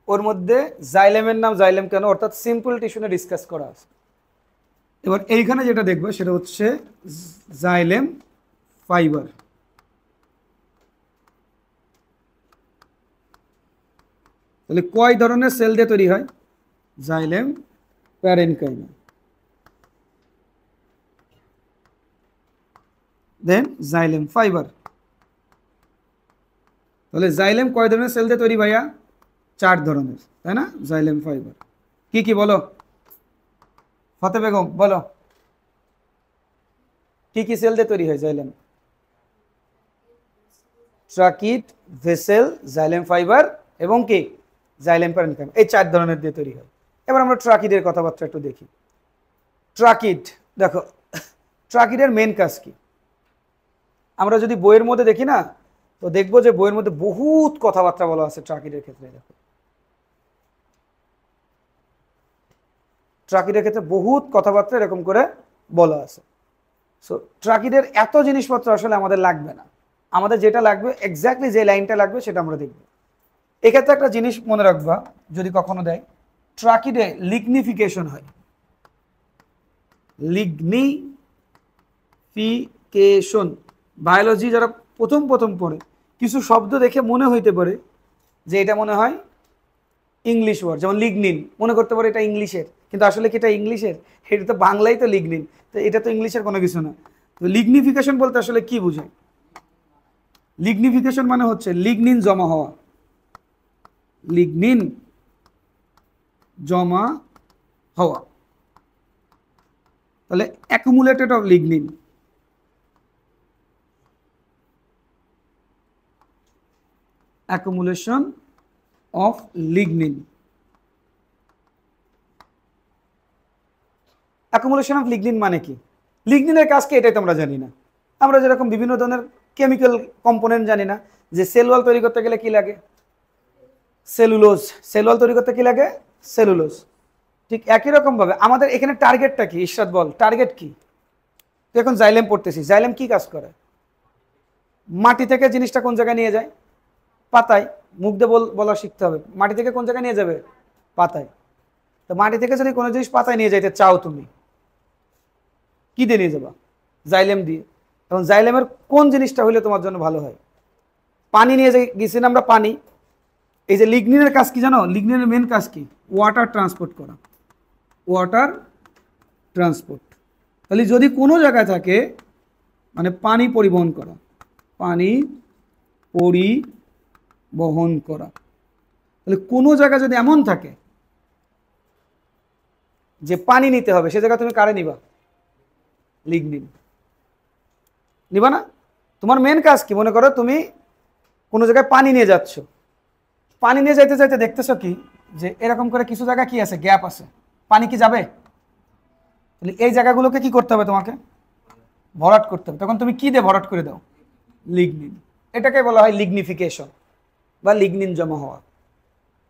ওর মধ্যে জাইলেমের নাম জাইলেম কেন, অর্থাৎ সিম্পল টিস্যু নিয়ে ডিসকাস করা আছে। এবার এইখানে যেটা দেখবো সেটা হচ্ছে জাইলেম ফাইবার। তাহলে কয় ধরনের সেল দিয়ে তৈরি হয়? Xylem parenchyma. Then xylem fibre. তাহলে জাইলেম কয় ধরনের সেল দিয়ে তৈরি ভাইয়া? 4 ধরনের, তাই না? জাইলেম ফাইবার কি কি বলো? ফতে বেগম বলো, কি কি সেল দিয়ে তৈরি হয় xylem? Tracheid, vessel, xylem fibre এবং কি জাইলেম প্যারেনকাইমা, এই 4 ধরনের দিয়ে তৈরি হয়। এবার আমরা ট্রাকিডের কথাবার্তা একটু দেখি। ট্রাকিড, দেখো ট্রাকিডের মেন কাজ কি? আমরা যদি বইয়ের মধ্যে দেখি না, তো দেখবো যে বইয়ের মধ্যে বহুত কথাবার্তা বলা আছে ট্রাকিডের ক্ষেত্রে। দেখো ট্রাকিডের ক্ষেত্রে বহুত কথাবার্তা এরকম করে বলা আছে। সো ট্রাকিডের এত জিনিসপত্র আসলে আমাদের লাগবে না, আমাদের যেটা লাগবে এক্স্যাক্টলি যে লাইনটা লাগবে সেটা আমরা দেখব। এক্ষেত্রে একটা জিনিস মনে রাখবা, যদি কখনো দেয় ট্রাকিডে লিগনিফিকেশন হয়। লিগনিফিকেশন, বায়োলজি যারা প্রথম পড়ে কিছু শব্দ দেখে মনে হইতে পারে যে এটা মনে হয় ইংলিশ ওয়ার্ড, যেমন লিগনিন, মনে করতে পারে এটা ইংলিশের, কিন্তু আসলে কি এটা ইংলিশের? এটা তো বাংলাই তো লিগনিন, তো এটা তো ইংলিশের কোনো কিছু না। তো লিগনিফিকেশন বলতে আসলে কি বোঝায়? লিগনিফিকেশন মানে হচ্ছে লিগনিন জমা হওয়া। লিগনিন জমা হওয়া, তাহলে accumulated of lignin. Accumulation of lignin. Accumulation of lignin মানে কি? লিগনিনের কাজ কি এটাই তোমরা জানি না। আমরা যেরকম বিভিন্ন ধরনের কেমিক্যাল কম্পোনেন্ট জানি না, যে সেল ওয়াল তৈরি করতে গেলে কি লাগে, সেলুলোজ। সেল ওয়াল তৈরি করতে কি লাগে, সেলুলোজ। ঠিক একই রকম ভাবে আমাদের এখানে টার্গেটটা কি, ইরশাদ বল টার্গেট কি? তো এখন জাইলেম পড়তেছি, জাইলেম কি কাজ করে? মাটি থেকে জিনিসটা কোন জায়গায় নিয়ে যায়, পাতায়। মুখ দিয়ে বলা শিখতে হবে, মাটি থেকে কোন জায়গায় নিয়ে যাবে, পাতায়। তো মাটি থেকে যদি কোনো জিনিস পাতায় নিয়ে যাইতে চাও, তুমি কি দিয়ে নিয়ে যাবা, জাইলেম দিয়ে। এবং জাইলেমের কোন জিনিসটা হইলে তোমার জন্য ভালো হয়? পানি নিয়ে গেছি না আমরা, পানি। এই যে লিগনিনের কাজ কি জানো, লিগনিনের মেন কাজ কি, ওয়াটার ট্রান্সপোর্ট করা, ওয়াটার ট্রান্সপোর্ট। তাহলে যদি কোনো জায়গায় থাকে, মানে পানি পরিবহন করা, পানি পরিবহন করা। তাহলে কোনো জায়গা যদি এমন থাকে যে পানি নিতে হবে, সে জায়গা তুমি কারে নিবা, লিগনিন নিবা না? তোমার মেন কাজ কি, মনে করো তুমি কোনো জায়গায় পানি নিয়ে যাচ্ছ, পানি নিয়ে যাইতে যাইতে দেখতেছো কি যে এরকম করে কিছু জায়গা কি আছে, গ্যাপ আছে, পানি কি যাবে? তাহলে এই জায়গাগুলোকে কি করতে হবে, তোমাকে ভরাট করতে হবে। তখন তুমি কি দিয়ে ভরাট করে দাও, লিগনিন। এটাকে বলা হয় লিগনিফিকেশন বা লিগনিন জমা হওয়া।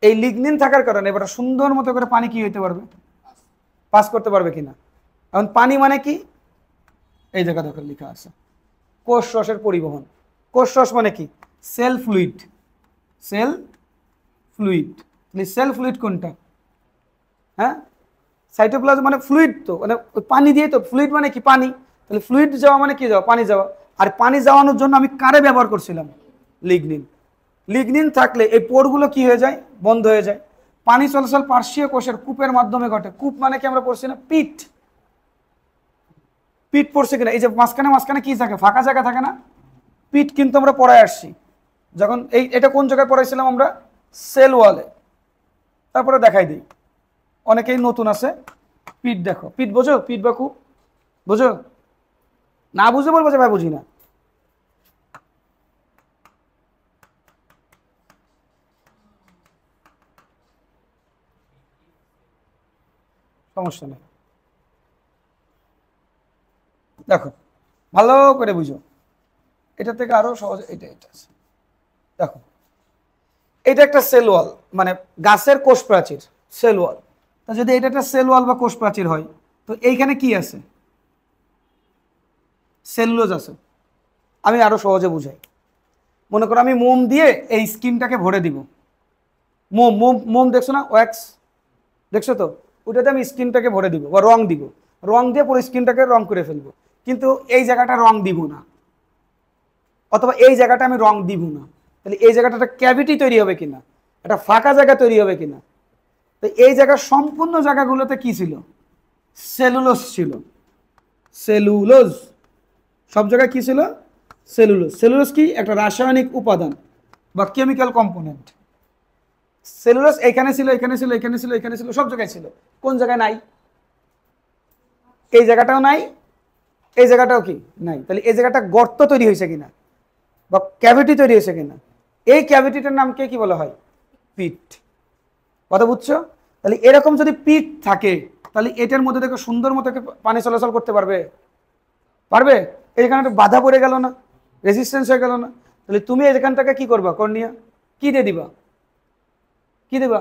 এই লিগনিন থাকার কারণে এবার সুন্দর মতো করে পানি কি হইতে পারবে, পাস করতে পারবে কিনা। এখন পানি মানে কি, এই জায়গা দেখো লেখা আছে কোষ রসের পরিবহন। কোষ রস মানে কি, cell fluid, cell fluid. Cell fluid কোনটা, হ্যাঁ সাইটোপ্লাজম মানে ফ্লুইড, তো মানে পানি দিয়ে তো, ফ্লুইড মানে কি পানি। তাহলে ফ্লুইড যাওয়া মানে কি যাওয়া, পানি যাওয়া। আর পানি যাওয়ানোর জন্য আমি কারে ব্যবহার করছিলাম, লিগনিন। লিগনিন থাকলে এই পোরগুলো কি হয়ে যায়, বন্ধ হয়ে যায়। পানি চলাচল পার্শ্বীয় কোষের কূপের মাধ্যমে ঘটে। কূপ মানে কি আমরা পড়ছি না, পিট। পিট পড়ছে কিনা, এই যে মাঝখানে মাঝখানে কি থাকে, ফাঁকা জায়গা থাকে না, পিট কিন্তু আমরা পড়ায় আসছি। যখন এটা কোন জায়গায় পড়াইছিলাম আমরা, সেল ওয়ালে। তারপরে দেখাই দিই, অনেকেই নতুন আছে, পিট দেখো, পিট বোঝো, পিট বা কূপ বোঝো? না বুঝে বলবো যে ভাই বুঝি না। সমস্যা নেই, দেখো ভালো করে বুঝো, এটা থেকে আরো সহজ। এটা আছে, দেখো এটা একটা সেল ওয়াল, মানে গাছের কোষ প্রাচীর, সেল ওয়াল। তা যদি এটা একটা সেল ওয়াল বা কোষ প্রাচীর হয়, তো এইখানে কি আছে, সেলুলোজ আছে। আমি আরো সহজে বুঝাই, মনে করো আমি মোম দিয়ে এই স্কিনটাকে ভরে দিব। মোম মোম মোম দেখছো না, ওয়্যাক্স দেখছো তো, ওটাতে আমি স্কিনটাকে ভরে দিব বা রং দিব, রং দিয়ে পুরো স্কিনটাকে রং করে ফেলবো। কিন্তু এই জায়গাটা রং দিব না, অথবা এই জায়গাটা আমি রং দিব না। তাহলে এই জায়গাটা একটা ক্যাভিটি তৈরি হবে কিনা, একটা ফাঁকা জায়গা তৈরি হবে কিনা। তো এই জায়গার সম্পূর্ণ জায়গাগুলোতে কি ছিল, সেলুলোজ ছিল, সেলুলোজ। সব জায়গায় কি ছিল, সেলুলোজ। সেলুলোজ কি একটা রাসায়নিক উপাদান বা কেমিক্যাল কম্পোনেন্ট। সেলুলোজ এখানে ছিল, এখানে ছিল, এখানে ছিল, এখানে ছিল, সব জায়গায় ছিল। কোন জায়গায় নাই, এই জায়গাটাও নাই, এই জায়গাটাও কি নাই। তাহলে এই জায়গাটা গর্ত তৈরি হয়েছে কিনা বা ক্যাভিটি তৈরি হয়েছে কিনা, এই ক্যাভিটিটার নামকে কি বলা হয়, পিট। কথা বুঝছো? তাহলে এরকম যদি পিট থাকে, তাহলে এটার মধ্যে দেখো সুন্দর মতো পানি চলাচল করতে পারবে, পারবে? এইখানে বাধা পড়ে গেল না, রেজিস্ট্যান্স হয়ে গেল না। তাহলে তুমি এখানটাকে কি করবা, কর্নিয়া কি দিয়ে দিবা, কি দেবা,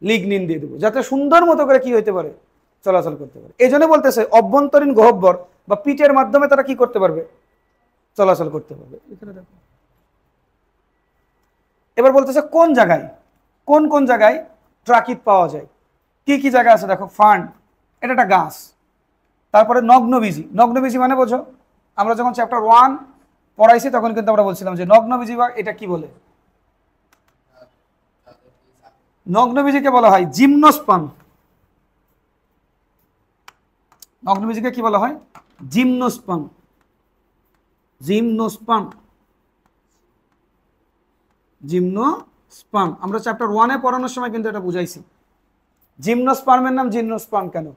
লিগনিন দিয়ে দেবো, যাতে সুন্দর মতো করে কি হইতে পারে, চলাচল করতে পারে। এই জন্য বলতেছে অভ্যন্তরীণ গহ্বর বা পিটের মাধ্যমে তারা কি করতে পারবে, চলাচল করতে পারবে। এবার বলতেছে কোন জায়গায়, কোন কোন জায়গায় ট্রাকিট পাওয়া যায়, কি কি জায়গা আছে দেখো। ফার্ন, এটা একটা গাছ। তারপরে নগ্নবীজি, নগ্নবীজি মানে বোঝো, আমরা যখন চ্যাপ্টার 1 পড়াইছি তখন কিন্তু আমরা বলছিলাম যে নগ্নবীজি বা এটা কি বলে, নগ্নবীজিকে বলা হয় জিমনোস্পার্ম। নগ্নবীজিকে কি বলা হয়, জিমনোস্পার্ম, জিমনোস্পার্ম, জিমনোস্পার্ম। আমরা চ্যাপ্টার 1-এ পড়ানোর সময় কিন্তু এটা বুঝাইছি। জিমনোস্পার্মের নাম জিমনোস্পার্ম কেন?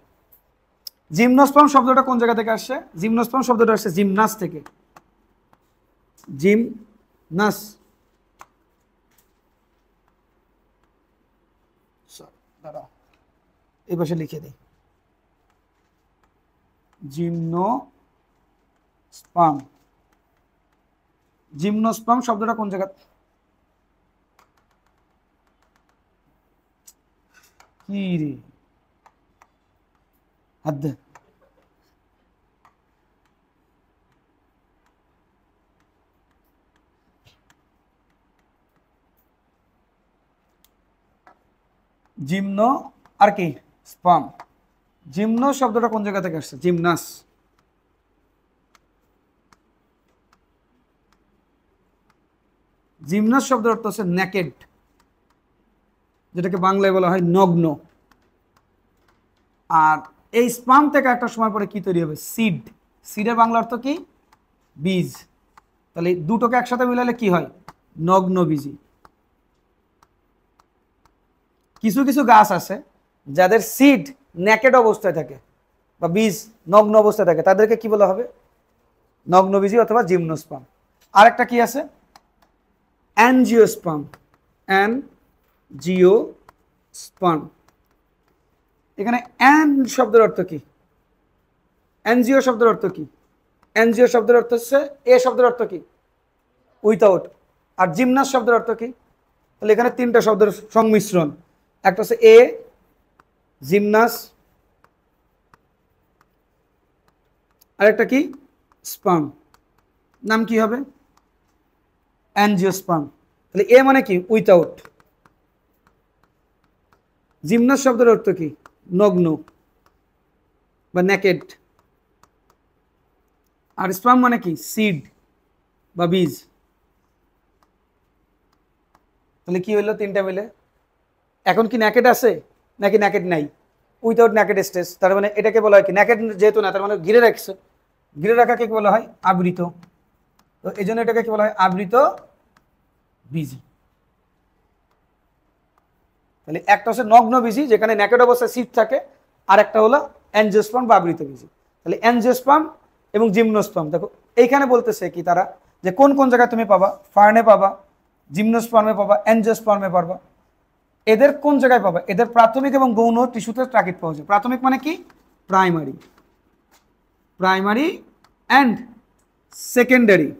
জিমনোস্পার্ম শব্দটা কোন জায়গা থেকে আসছে, জিমনোস্পার্ম শব্দটা আসছে জিমনাস থেকে, জিমনাস। দাঁড়াও এই পাশে লিখে দিই, জিমনোস্পার্ম। জিমনোস্পার্ম শব্দটা কোন জায়গা, কি রে হাত দে। জিমনো আর কি স্পার্ম। জিমনো শব্দটা কোন জায়গা থেকে আসছে? জিমনাস। জিমনাস শব্দের অর্থ হচ্ছে নেকেড, যেটাকে বাংলায় বলা হয় নগ্ন। আর এই স্পার্ম থেকে একটা সময় পরে কি তৈরি হবে? সিড। সিডের বাংলা অর্থ কি? বীজ। তাহলে দুটোকে একসাথে মিলালে কি হয়? নগ্ন বীজি। কিছু কিছু গাছ আছে যাদের সিড নেকেড অবস্থায় থাকে বা বীজ নগ্ন অবস্থায় থাকে, তাদেরকে কি বলা হবে? নগ্নবীজি অথবা জিমনোস্পার্ম। আরেকটা কি আছে? অ্যানজিওস্পার্ম। অ্যানজিওস্পার্ম। এখানে অ্যান শব্দের অর্থ কি? এনজিও শব্দের অর্থ কি? এনজিও শব্দের অর্থ হচ্ছে, এ শব্দের অর্থ কি? উইথাউট। আর জিমনাস শব্দের অর্থ কি? তাহলে এখানে তিনটা শব্দের সংমিশ্রণ। একটা হচ্ছে এ, জিমনাস, আরেকটা কি? স্পার্ম। নাম কি হবে? অ্যানজিওস্পার্ম। তাহলে এ মানে কি? উইথাউট। জিমনাস শব্দের অর্থ কি? নগ্ন বা নেকেড। আর স্পার্ম মানে কি? সিড বা বীজ। তাহলে কি হইলো তিনটা মিলে? এখন কি নেকেড আছে নাকি নেকেড নাই? Without naked stage. তার মানে এটাকে বলা হয় কি? নেকেড যেহেতু না, তার মানে ঘিরে রাখছে। ঘিরে রাখাকে কি বলা হয়? আবৃত। তো এই জন্য এটাকে কি বলা হয়? আবৃত বীজি। তাহলে একটা হচ্ছে নগ্ন বীজি, যেখানে নেকেড অবস্থায় সিড থাকে, আর একটা হলো অ্যানজিওস্পার্ম বা আবৃত বীজি। তাহলে অ্যানজিওস্পার্ম এবং জিমনোস্পার্ম, দেখো এইখানে বলতেছে কি তারা, যে কোন কোন জায়গায় তুমি পাবা? ফার্নে পাবা, জিমনোস্পার্মে পাবা, অ্যানজিওস্পার্মে পাবা। এদের কোন জায়গায় পাবা? এদের প্রাথমিক এবং গৌণ টিস্যুতে ট্রাকিট পাওয়া যায়। প্রাথমিক মানে কি? Primary. Primary and secondary.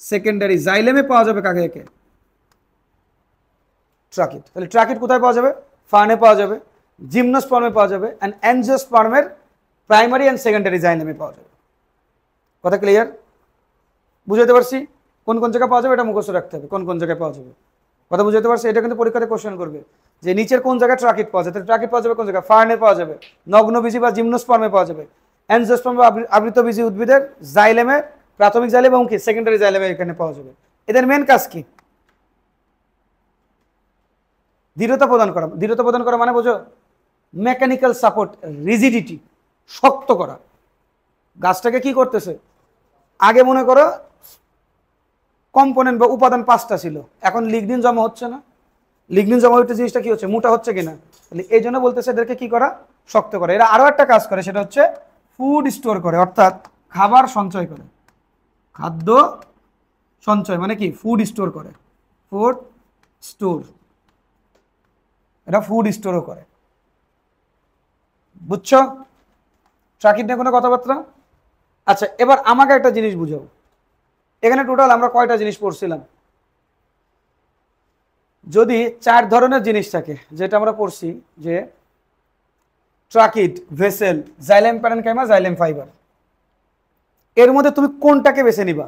Secondary জাইলেমে পাওয়া যাবে কাকে একে? ট্রাকিট। তাহলে ট্রাকিট কোথায় পাওয়া যাবে? ফার্নে পাওয়া যাবে, জিমনোস্পার্মে পাওয়া যাবে, অ্যান্ড অ্যানজিওস্পার্মের প্রাইমারি অ্যান্ড সেকেন্ডারি জাইলেমে পাওয়া যাবে। কথা ক্লিয়ার? বুঝাতে পারছি? কোন কোন জায়গায় পাওয়া যাবে এটা মুখস্থ রাখতে হবে, কোন কোন জায়গায় পাওয়া যাবে। কথা বুঝতে পারছি? এটা কিন্তু পরীক্ষাতে কোশ্চেন করবে যে নিচের কোন জায়গায় ট্রাকিট পাওয়া যায়। তাহলে ট্রাকিট পাওয়া যাবে কোন জায়গায়? ফার্নে পাওয়া যাবে, নগ্নবীজি বা জিমনোস্পার্মে পাওয়া যাবে, অ্যানজিওস্পার্ম বা আবৃতবীজি উদ্ভিদের জাইলেমে, প্রাথমিক জাইলেম এবং কি সেকেন্ডারি জাইলেমে এখানে পাওয়া যাবে। এদের মেন কাজ কি? দৃঢ়তা প্রদান করা। দৃঢ়তা প্রদান করা মানে বোঝো? মেকানিক্যাল সাপোর্ট, রিজিডিটি, শক্ত করা। গাছটাকে কি করতেছে? আগে মনে করো কম্পোনেন্ট বা উপাদান 5টা ছিল, এখন লিগনিন জমা হচ্ছে না? লিগনিন জমা হচ্ছে, জিনিসটা কি হচ্ছে? মোটা হচ্ছে কিনা? তাহলে এই জন্য বলতেছে এদেরকে কি করা? শক্ত করে। এরা আরো একটা কাজ করে, সেটা হচ্ছে ফুড স্টোর করে, অর্থাৎ খাবার সঞ্চয় করে। খাদ্য সঞ্চয় মানে কি? ফুড স্টোর করে। ফুড স্টোর, এটা ফুড স্টোরও করে। বুঝছো ট্রাকিট নিয়ে কোনো কথাবার্তা? আচ্ছা, এবার আমাকে একটা জিনিস বুঝাও। এখানে টোটাল আমরা কয়টা জিনিস পড়ছিলাম? যদি 4 ধরনের জিনিস থাকে, যেটা আমরা পড়ছি, যে tracheid, vessel, xylem parenchyma, xylem fibre, এর মধ্যে তুমি কোনটাকে বেছে নিবা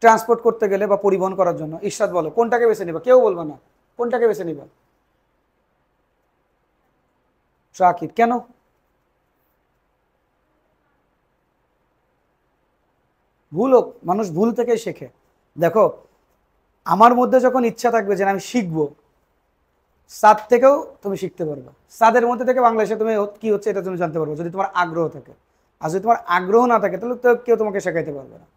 ট্রান্সপোর্ট করতে গেলে বা পরিবহন করার জন্য? ইরশাদ বলো, কোনটাকে বেছে নিবা? কেউ বলবে না। কোনটাকে বেছে নিবা? ট্রাকিট। কেন? ভুল হোক, মানুষ ভুল থেকেই শেখে। দেখো, আমার মধ্যে যখন ইচ্ছা থাকবে যে আমি শিখবো, সাদ থেকেও তুমি শিখতে পারবে। সাদের মধ্যে থেকে বাংলাদেশে তুমি কি হচ্ছে এটা তুমি জানতে পারবে, যদি তোমার আগ্রহ থাকে। আর যদি তোমার আগ্রহ না থাকে, তাহলে তো কেউ তোমাকে শেখাইতে পারবে না।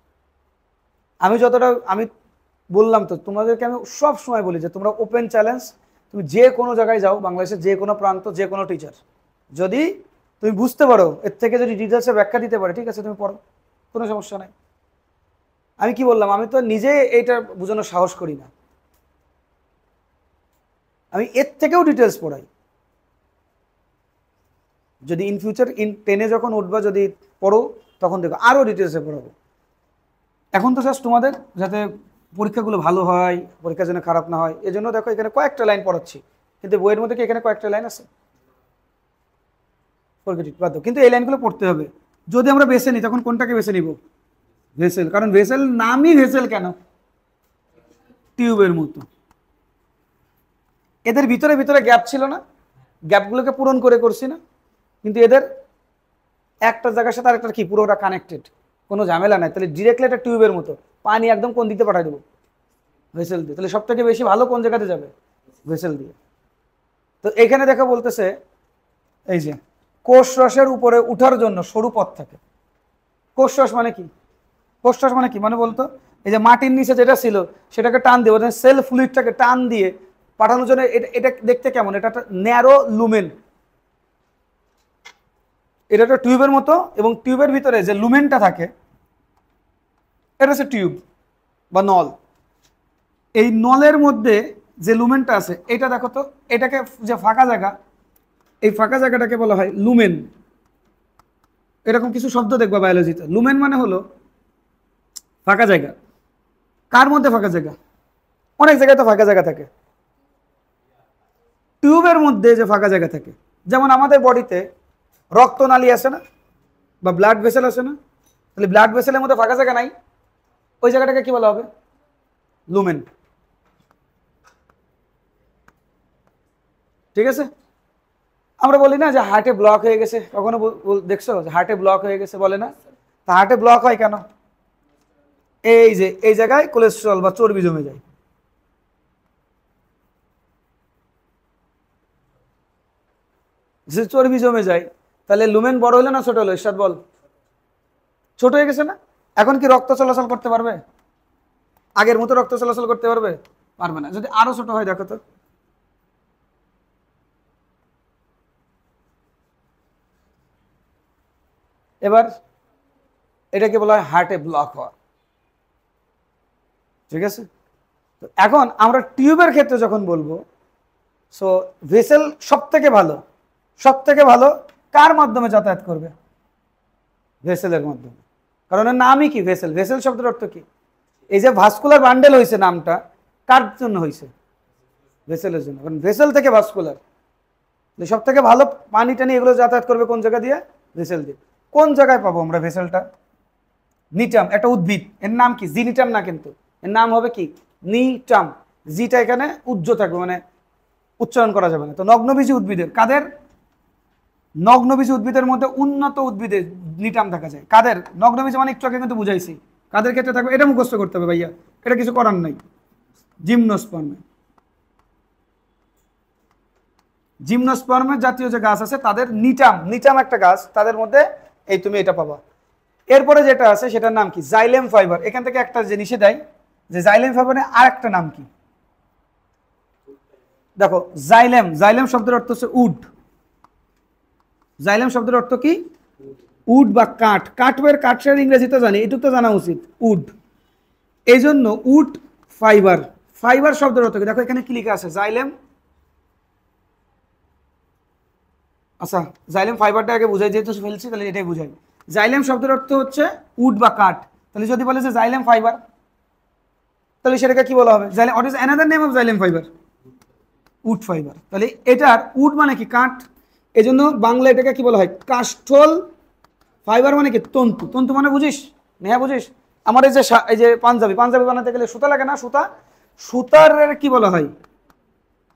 আমি বললাম তো তোমাদেরকে, আমি সব সময় বলি যে তোমরা ওপেন চ্যালেঞ্জ। তুমি যে কোনো জায়গায় যাও, বাংলাদেশের যে কোনো প্রান্ত, যে কোনো টিচার, যদি তুমি বুঝতে পারো, এর থেকে যদি ডিটেলসে ব্যাখ্যা দিতে পারে, ঠিক আছে তুমি পড়ো, কোনো সমস্যা নাই। আমি কি বললাম? আমি তো নিজে এইটা বোঝানোর সাহস করি না, আমি এর থেকেও ডিটেলস পড়াই। যদি ইন ফিউচার 10-এ যখন উঠবা যদি পড়ো তখন দেখো আরও ডিটেলসে পড়াবো। এখন তো জাস্ট তোমাদের যাতে পরীক্ষাগুলো ভালো হয়, পরীক্ষার জন্য খারাপ না হয়, এজন্য দেখো এখানে কয়েকটা লাইন পড়াচ্ছি, কিন্তু বইয়ের মধ্যে কি এখানে কয়েকটা লাইন আছে? বাদ দাও, কিন্তু এই লাইনগুলো পড়তে হবে। যদি আমরা বেছে নিই তখন কোনটাকে বেছে নিব? ভেসেল। কারণ ভেসেল নামই ভেসেল কেন? টিউবের মতো। এদের ভিতরে ভিতরে গ্যাপ ছিল না, গ্যাপগুলোকে পূরণ করে করছি না, কিন্তু এদের একটা জায়গার সাথে আরেকটা কি পুরোটা কানেক্টেড, কোনো ঝামেলা নাই। তাহলে ডিরেক্টলি একটা টিউবের মতো পানি একদম কোন দিকে পাঠিয়ে দেবো? ভেসেল দিয়ে। তাহলে সব থেকে বেশি ভালো কোন জায়গাতে যাবে? ভেসেল দিয়ে। তো এখানে দেখা বলতেছে এই যে কোষ রসের উপরে উঠার জন্য সরু পথ থাকে। কোষ রস মানে কি? কোষ রস মানে কি মানে বলতো, এই যে মাটির নিচে যেটা ছিল সেটাকে টান দিয়ে, সেল ফ্লুইডটাকে টান দিয়ে পাঠানোর জন্য। এটা দেখতে কেমন? এটা একটা ন্যারো লুমেন, এটা একটা টিউবের মতো, এবং টিউবের ভিতরে যে লুমেনটা থাকে এটা হচ্ছে টিউব বা নল। এই নলের মধ্যে যে লুমেনটা আছে এটা দেখো তো, এটাকে যে ফাঁকা জায়গা, এই ফাঁকা জায়গাটাকে বলা হয় লুমেন। এরকম কিছু শব্দ দেখবা বায়োলজিতে। লুমেন মানে হলো ফাঁকা জায়গা। কার মধ্যে ফাঁকা জায়গা? অনেক জায়গায় তো ফাঁকা জায়গা থাকে। টিউবের মধ্যে যে ফাঁকা জায়গা থাকে, যেমন আমাদের বডিতে রক্তনালী আছে না, বা ব্লাড ভেসেল আছে না, তাহলে ব্লাড ভেসেলের মধ্যে ফাঁকা জায়গা নাই, ওই জায়গাটাকে কি বলা হবে? লুমেন। ঠিক আছে? আমরা বলি না যে হার্টে ব্লক হয়ে গেছে, কখনো দেখছো যে হার্টে ব্লক হয়ে গেছে বলে না? তা হার্টে ব্লক হয় কেন? এই যে এই জায়গায় কোলেস্টেরল বা চর্বি জমে যায়। যে চর্বি জমে যায়, তাহলে লুমেন বড় হলো না ছোট হলো? ঈশ্বর বল, ছোট হয়ে গেছে না? এখন কি রক্ত চলাচল করতে পারবে? আগের মতো রক্ত চলাচল করতে পারবে? পারবে না। যদি আরো ছোট হয় দেখো তো, এবার এটাকে বলা হয় হার্টে ব্লক হওয়া। ঠিক আছে? তো এখন আমরা টিউবের ক্ষেত্রে যখন বলবো, সো ভেসেল সব থেকে ভালো, সব থেকে ভালো কার মাধ্যমে যাতায়াত করবে? ভেসেলের মাধ্যমে। কারণ এর নামই কি? ভেসেল। ভেসেল শব্দের অর্থ কি? এই যে ভাস্কুলার বান্ডেল হয়েছে নামটা কার জন্য হয়েছে? ভেসেলের জন্য। কারণ ভেসেল থেকে ভাস্কুলার, সব থেকে ভালো পানি টানি এগুলো যাতায়াত করবে কোন জায়গা দিয়ে? ভেসেল দিয়ে। কোন জায়গায় পাবো আমরা ভেসেলটা? নিটাম, একটা উদ্ভিদ, এর নাম কি? জিনিটাম না, কিন্তু এর নাম হবে কি? নিটাম। জিটা এখানে উজ্জ্ব থাকবে, মানে উচ্চারণ করা যাবে না। তো নগ্নবীজী উদ্ভিদের, কাদের? নগ্নবীজী উদ্ভিদের মধ্যে উন্নত উদ্ভিদে নিটাম দেখা যায়। কাদের? নগ্নবীজী মানে একটু আগে কিন্তু বুঝাইছি কাদের ক্ষেত্রে থাকবে, এটা মুখস্থ করতে হবে ভাইয়া, এটা কিছু করার নাই। জিমনোস্পার্মে, জিমনোস্পার্মের জাতীয় যে গাছ আছে তাদের নিটাম, নিটাম একটা গাছ, তাদের মধ্যে এই তুমি এটা পাবা। এরপরে যেটা আছে সেটার নাম কি? Xylem fibre. এখান থেকে একটা জিনিসে দেয় যে জাইলেম ফাইবারের আর একটা নাম কি? দেখো জাইলেম, জাইলেম শব্দের অর্থ হচ্ছে উড। জাইলেম শব্দের অর্থ কি? উড বা কাঠ। কাঠের, কাঠের ইংরেজি তো জানি, এটুকু তো জানা উচিত, উড। এই জন্য উড ফাইবার। ফাইবার শব্দের অর্থ কি? দেখো এখানে কি লেখা আছে? জাইলেম। আচ্ছা, জাইলেম ফাইবারটা আগে বুঝাই, যেহেতু ফেলছি তাহলে এটাই বুঝাই। জাইলেম শব্দের অর্থ হচ্ছে উড বা কাঠ। তাহলে যদি বলে যে জাইলেম ফাইবার, তাহলে সেটাকে কি বলা হবে? Xylem. What is another name of xylem fibre? Wood fibre. তাহলে এটার উড মানে কি? কাঠ। এজন্য বাংলা এটাকে কি বলা হয়? কাষ্ঠল। ফাইবার মানে কি? তন্তু। তন্তু মানে বুঝিস? নেহা বুঝিস? আমার এই যে পাঞ্জাবি, পাঞ্জাবি বানাতে গেলে সুতা লাগে না? সুতা, সুতার কি বলা হয়?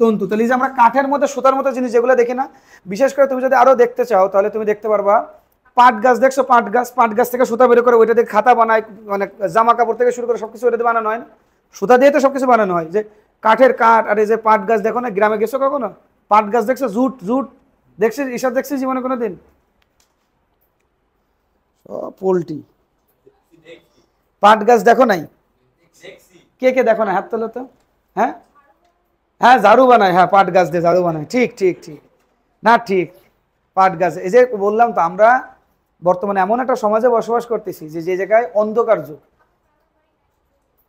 তন্তু। তাহলে যে আমরা কাঠের মধ্যে সুতার মতো জিনিস যেগুলো দেখি না, বিশেষ করে তুমি যদি আরো দেখতে চাও তাহলে তুমি দেখতে পারবা পাট গাছ। দেখছো পাট গাছ? পাট গাছ থেকে সুতা বের করে ওইটা দিয়ে খাতা বানায়, মানে জামা কাপড় থেকে শুরু করে সবকিছু ওইটা দিয়ে বানানো হয় না? সুতা দিয়ে তো সবকিছু বানানো হয়। যে কাঠের কাঠ। আর এই যে পাট গাছ দেখো না, গ্রামে গেছো কখনো? পাট গাছ দেখছো? জুট, জুট দেখছিস? এসব দেখছিস জীবনে কোনোদিন? পোল্ট্রি। পাট গাছ দেখো নাই? কে কে দেখো না? হাত তোলো তো। হ্যাঁ হ্যাঁ, ঝাড়ু বানায়। হ্যাঁ, পাট গাছ দিয়ে ঝাড়ু বানায়। ঠিক ঠিক ঠিক, না ঠিক, পাট গাছ। এই যে বললাম তো, আমরা বর্তমানে এমন একটা সমাজে বসবাস করতেছি যে যে জায়গায় অন্ধকার যুগ।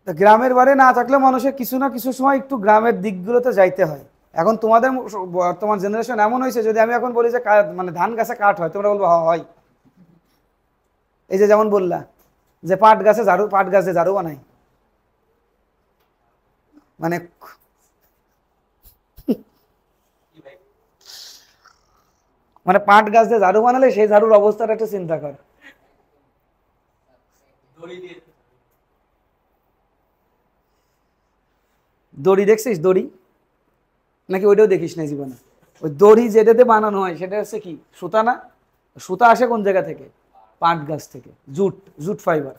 গ্রামের বাড়ি না থাকলেও মানুষের কিছু না কিছু সময় একটু গ্রামের দিকগুলোতে যাইতে হয়। এখন তোমাদের বর্তমান জেনারেশন এমন হয়েছে, যদি আমি এখন বলি যে মানে ধান গাছে কাঠ হয়, তোমরা বলবো হয়। এই যে যেমন বললা যে পাট গাছে ঝাড়ু বানাই, মানে মানে পাট গাছ দিয়ে ঝাড়ু বানালে সেই ঝাড়ুর অবস্থাটা একটু চিন্তা কর। দড়ি দেখছিস? দড়ি নাকি ওইটাও দেখিস না জীবনে? ওই দড়ি যেটাতে বানানো হয় সেটা হচ্ছে কি, সুতা না? সুতা আসে কোন জায়গা থেকে? পাট গাছ থেকে, জুট, জুট ফাইবার।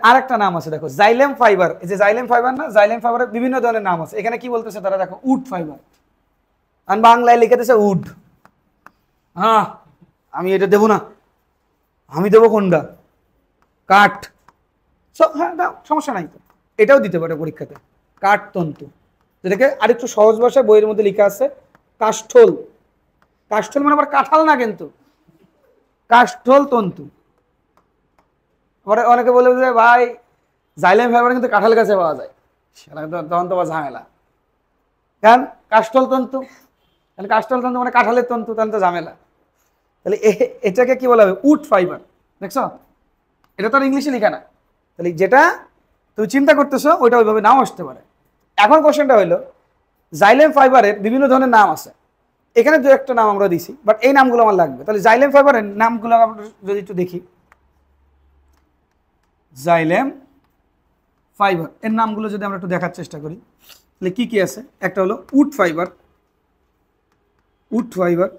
আর একটা নাম আছে দেখো, জাইলেম ফাইবার। এই যে জাইলেম ফাইবার না, জাইলেম ফাইবারের বিভিন্ন ধরনের নাম আছে। এখানে কি বলতেছে তারা দেখো, উড ফাইবার, আর বাংলায় লিখে দিয়েছে উড। হ্যাঁ, আমি এটা দেবো না, আমি দেবো কোনটা? কাঠ। হ্যাঁ দাও, সমস্যা নাই তো, এটাও দিতে পারে পরীক্ষাতে। কাঠ তন্তু, যেটাকে আরেকটু সহজ ভাষায় বইয়ের মধ্যে লেখা আছে কাষ্ঠল। কাষ্ঠল মানে আবার কাঁঠাল না, কিন্তু কাষ্ঠল তন্তু। অনেকে বলে যে ভাই জাইলেম ফাইবার কিন্তু কাঁঠাল গাছে পাওয়া যায়, তখন তো ঝামেলা। কারণ কাষ্ঠল তন্তু, তাহলে কাষ্ঠল তন্তু মানে কাঁঠালের তন্তু, তখন তো ঝামেলা। তাহলে এটাকে কি বলা হবে? Wood fibre. দেখছো, এটা তো আর ইংলিশে লেখা না। তাহলে যেটা তুমি চিন্তা করতেছো ওইটা ওইভাবে নাও আসতে পারে। এখন কোশ্চেনটা হইলো, জাইলেম ফাইবারের বিভিন্ন ধরনের নাম আছে, এখানে দু একটা নাম আমরা দিছি, বাট এই নামগুলো আমার লাগবে। তাহলে জাইলেম ফাইবারের নামগুলো আমরা যদি একটু দেখি, জাইলেম ফাইবার এর নামগুলো যদি আমরা একটু দেখার চেষ্টা করি, তাহলে কি কি আছে? একটা হলো wood fibre, wood fibre,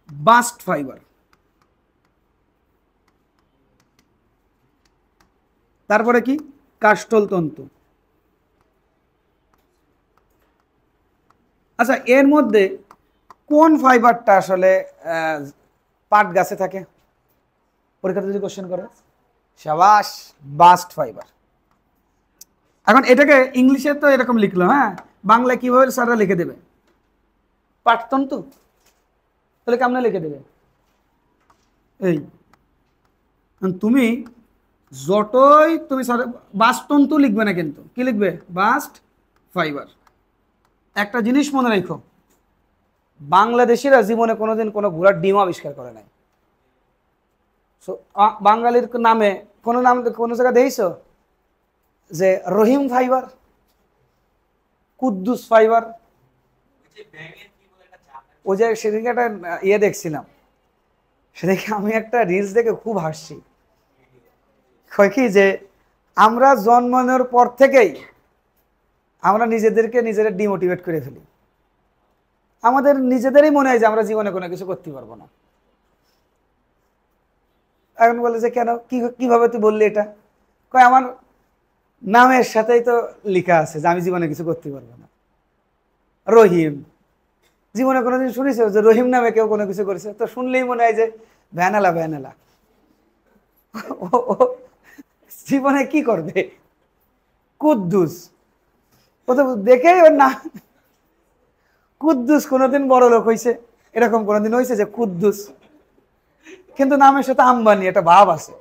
bast fibre, তারপরে কি কাষ্ঠল তন্তু। আচ্ছা, এর মধ্যে কোন ফাইবারটা আসলে পাট গাছে থাকে? পরীক্ষাতে যদি কোশ্চেন করে, সাবাস, বাস্ট ফাইবার। এখন এটাকে ইংলিশে তো এরকম লিখলো, হ্যাঁ, বাংলায় কিভাবে স্যাররা লিখে দেবে? পাটতন্তু। তাহলে কেমনে লিখে দেবে? এই তুমি যতই তুমি বাস্টতন্তু লিখবে না, কিন্তু কি লিখবে? Bast fibre. একটা জিনিস মনে রাখো, বাংলাদেশিরা জীবনে কোনোদিন কোনো ঘোড়ার ডিম আবিষ্কার করে নাই। বাঙালির নামে কোনো নাম কোনো জায়গা দেখছো যে রহিম ফাইবার, কুদ্দুস ফাইবার? ওই যে সেদিকে একটা ইয়ে দেখছিলাম, সেদিকে আমি একটা রিলস দেখে খুব হাসছি। কয় কি যে আমরা জন্মানোর পর থেকেই আমরা নিজেদেরকে নিজেরা ডিমোটিভেট করে ফেলি। আমাদের নিজেদেরই মনে হয় যে আমরা জীবনে কোনো কিছু করতে পারবো না। এখন বলে যে কেন, কিভাবে তুই বললি এটা? কয় আমার নামের সাথেই তো লেখা আছে যে আমি জীবনে কিছু করতে পারবো না। রহিম, জীবনে কোনোদিন শুনেছ যে রহিম নামে কেউ কোনো কিছু করেছে? তো শুনলেই মনে হয় যে ভ্যানালা ভ্যানালা। জীবনে কি করবে? কুদ্দুস, ও তো দেখেই ওর না, কুদ্দুস কোনোদিন বড় লোক হয়েছে? এরকম কোনোদিন হয়েছে যে কুদ্দুস? কিন্তু নামের সাথে আম্বানি একটা ভাব আছে।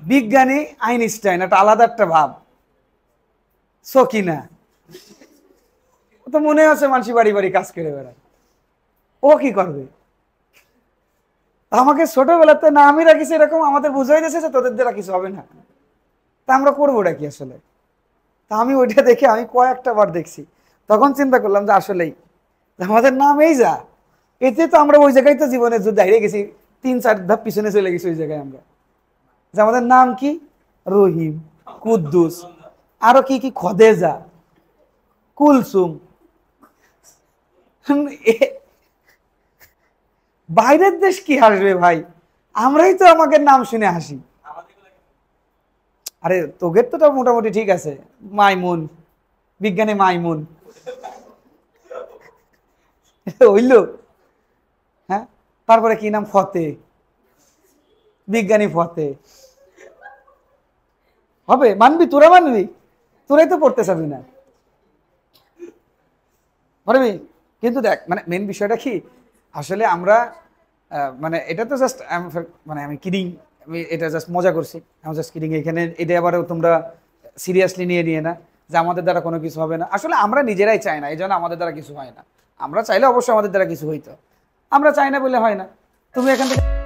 বিজ্ঞানী আইনস্টাইন একটা আলাদা একটা ভাব। সকিনা, ও তো মনে আছে মানুষ বাড়ি বাড়ি কাজ করে বেড়ায়, ও কি করবে? আমাকে ছোটবেলাতে না আমি রাখিস এরকম আমাদের বুঝাই দিয়েছে যে তোদের দ্বারা কিছু হবে না, তা আমরা করবো ওটা কি আসলে? তা আমি ওইটা দেখে আমি কয়েকটা বার দেখছি, তখন চিন্তা করলাম যে আসলেই আমাদের নাম এই যা, এতে তো আমরা ওই জায়গায় তো জীবনে যুদ্ধ হারিয়ে গেছি, 3-4 ধাপ পিছনে চলে গেছি ওই জায়গায় আমরা। যে আমাদের নাম কি? রহিম, কুদ্দুস, আরো কি কি, খদেজা, কুলসুম। বাইরের দেশ কি হাসবে ভাই? আমরাই তো আমাদের নাম শুনে হাসি। আরে তোদের তো মোটামুটি ঠিক আছে, মাইমুন, বিজ্ঞানী মাইমুন হইল, হ্যাঁ। তারপরে কি নাম? ফতে, বিজ্ঞানী ফতে। হবে, মানবি? তোরা মানবি? তোরাই তো পড়তে চাবি না, পারবি? কিন্তু দেখ, মানে মেন বিষয়টা কি আসলে আমরা মানে এটা তো জাস্ট মানে আমি কিডিং, আমি এটা জাস্ট মজা করছি, আমি জাস্ট কিডিং। এখানে এটা আবার তোমরা সিরিয়াসলি নিয়ে না, যে আমাদের দ্বারা কোনো কিছু হবে না। আসলে আমরা নিজেরাই চাই না, এই জন্য আমাদের দ্বারা কিছু হয় না। আমরা চাইলে অবশ্যই আমাদের দ্বারা কিছু হইতো, আমরা চাই না বলে হয় না। তুমি এখান থেকে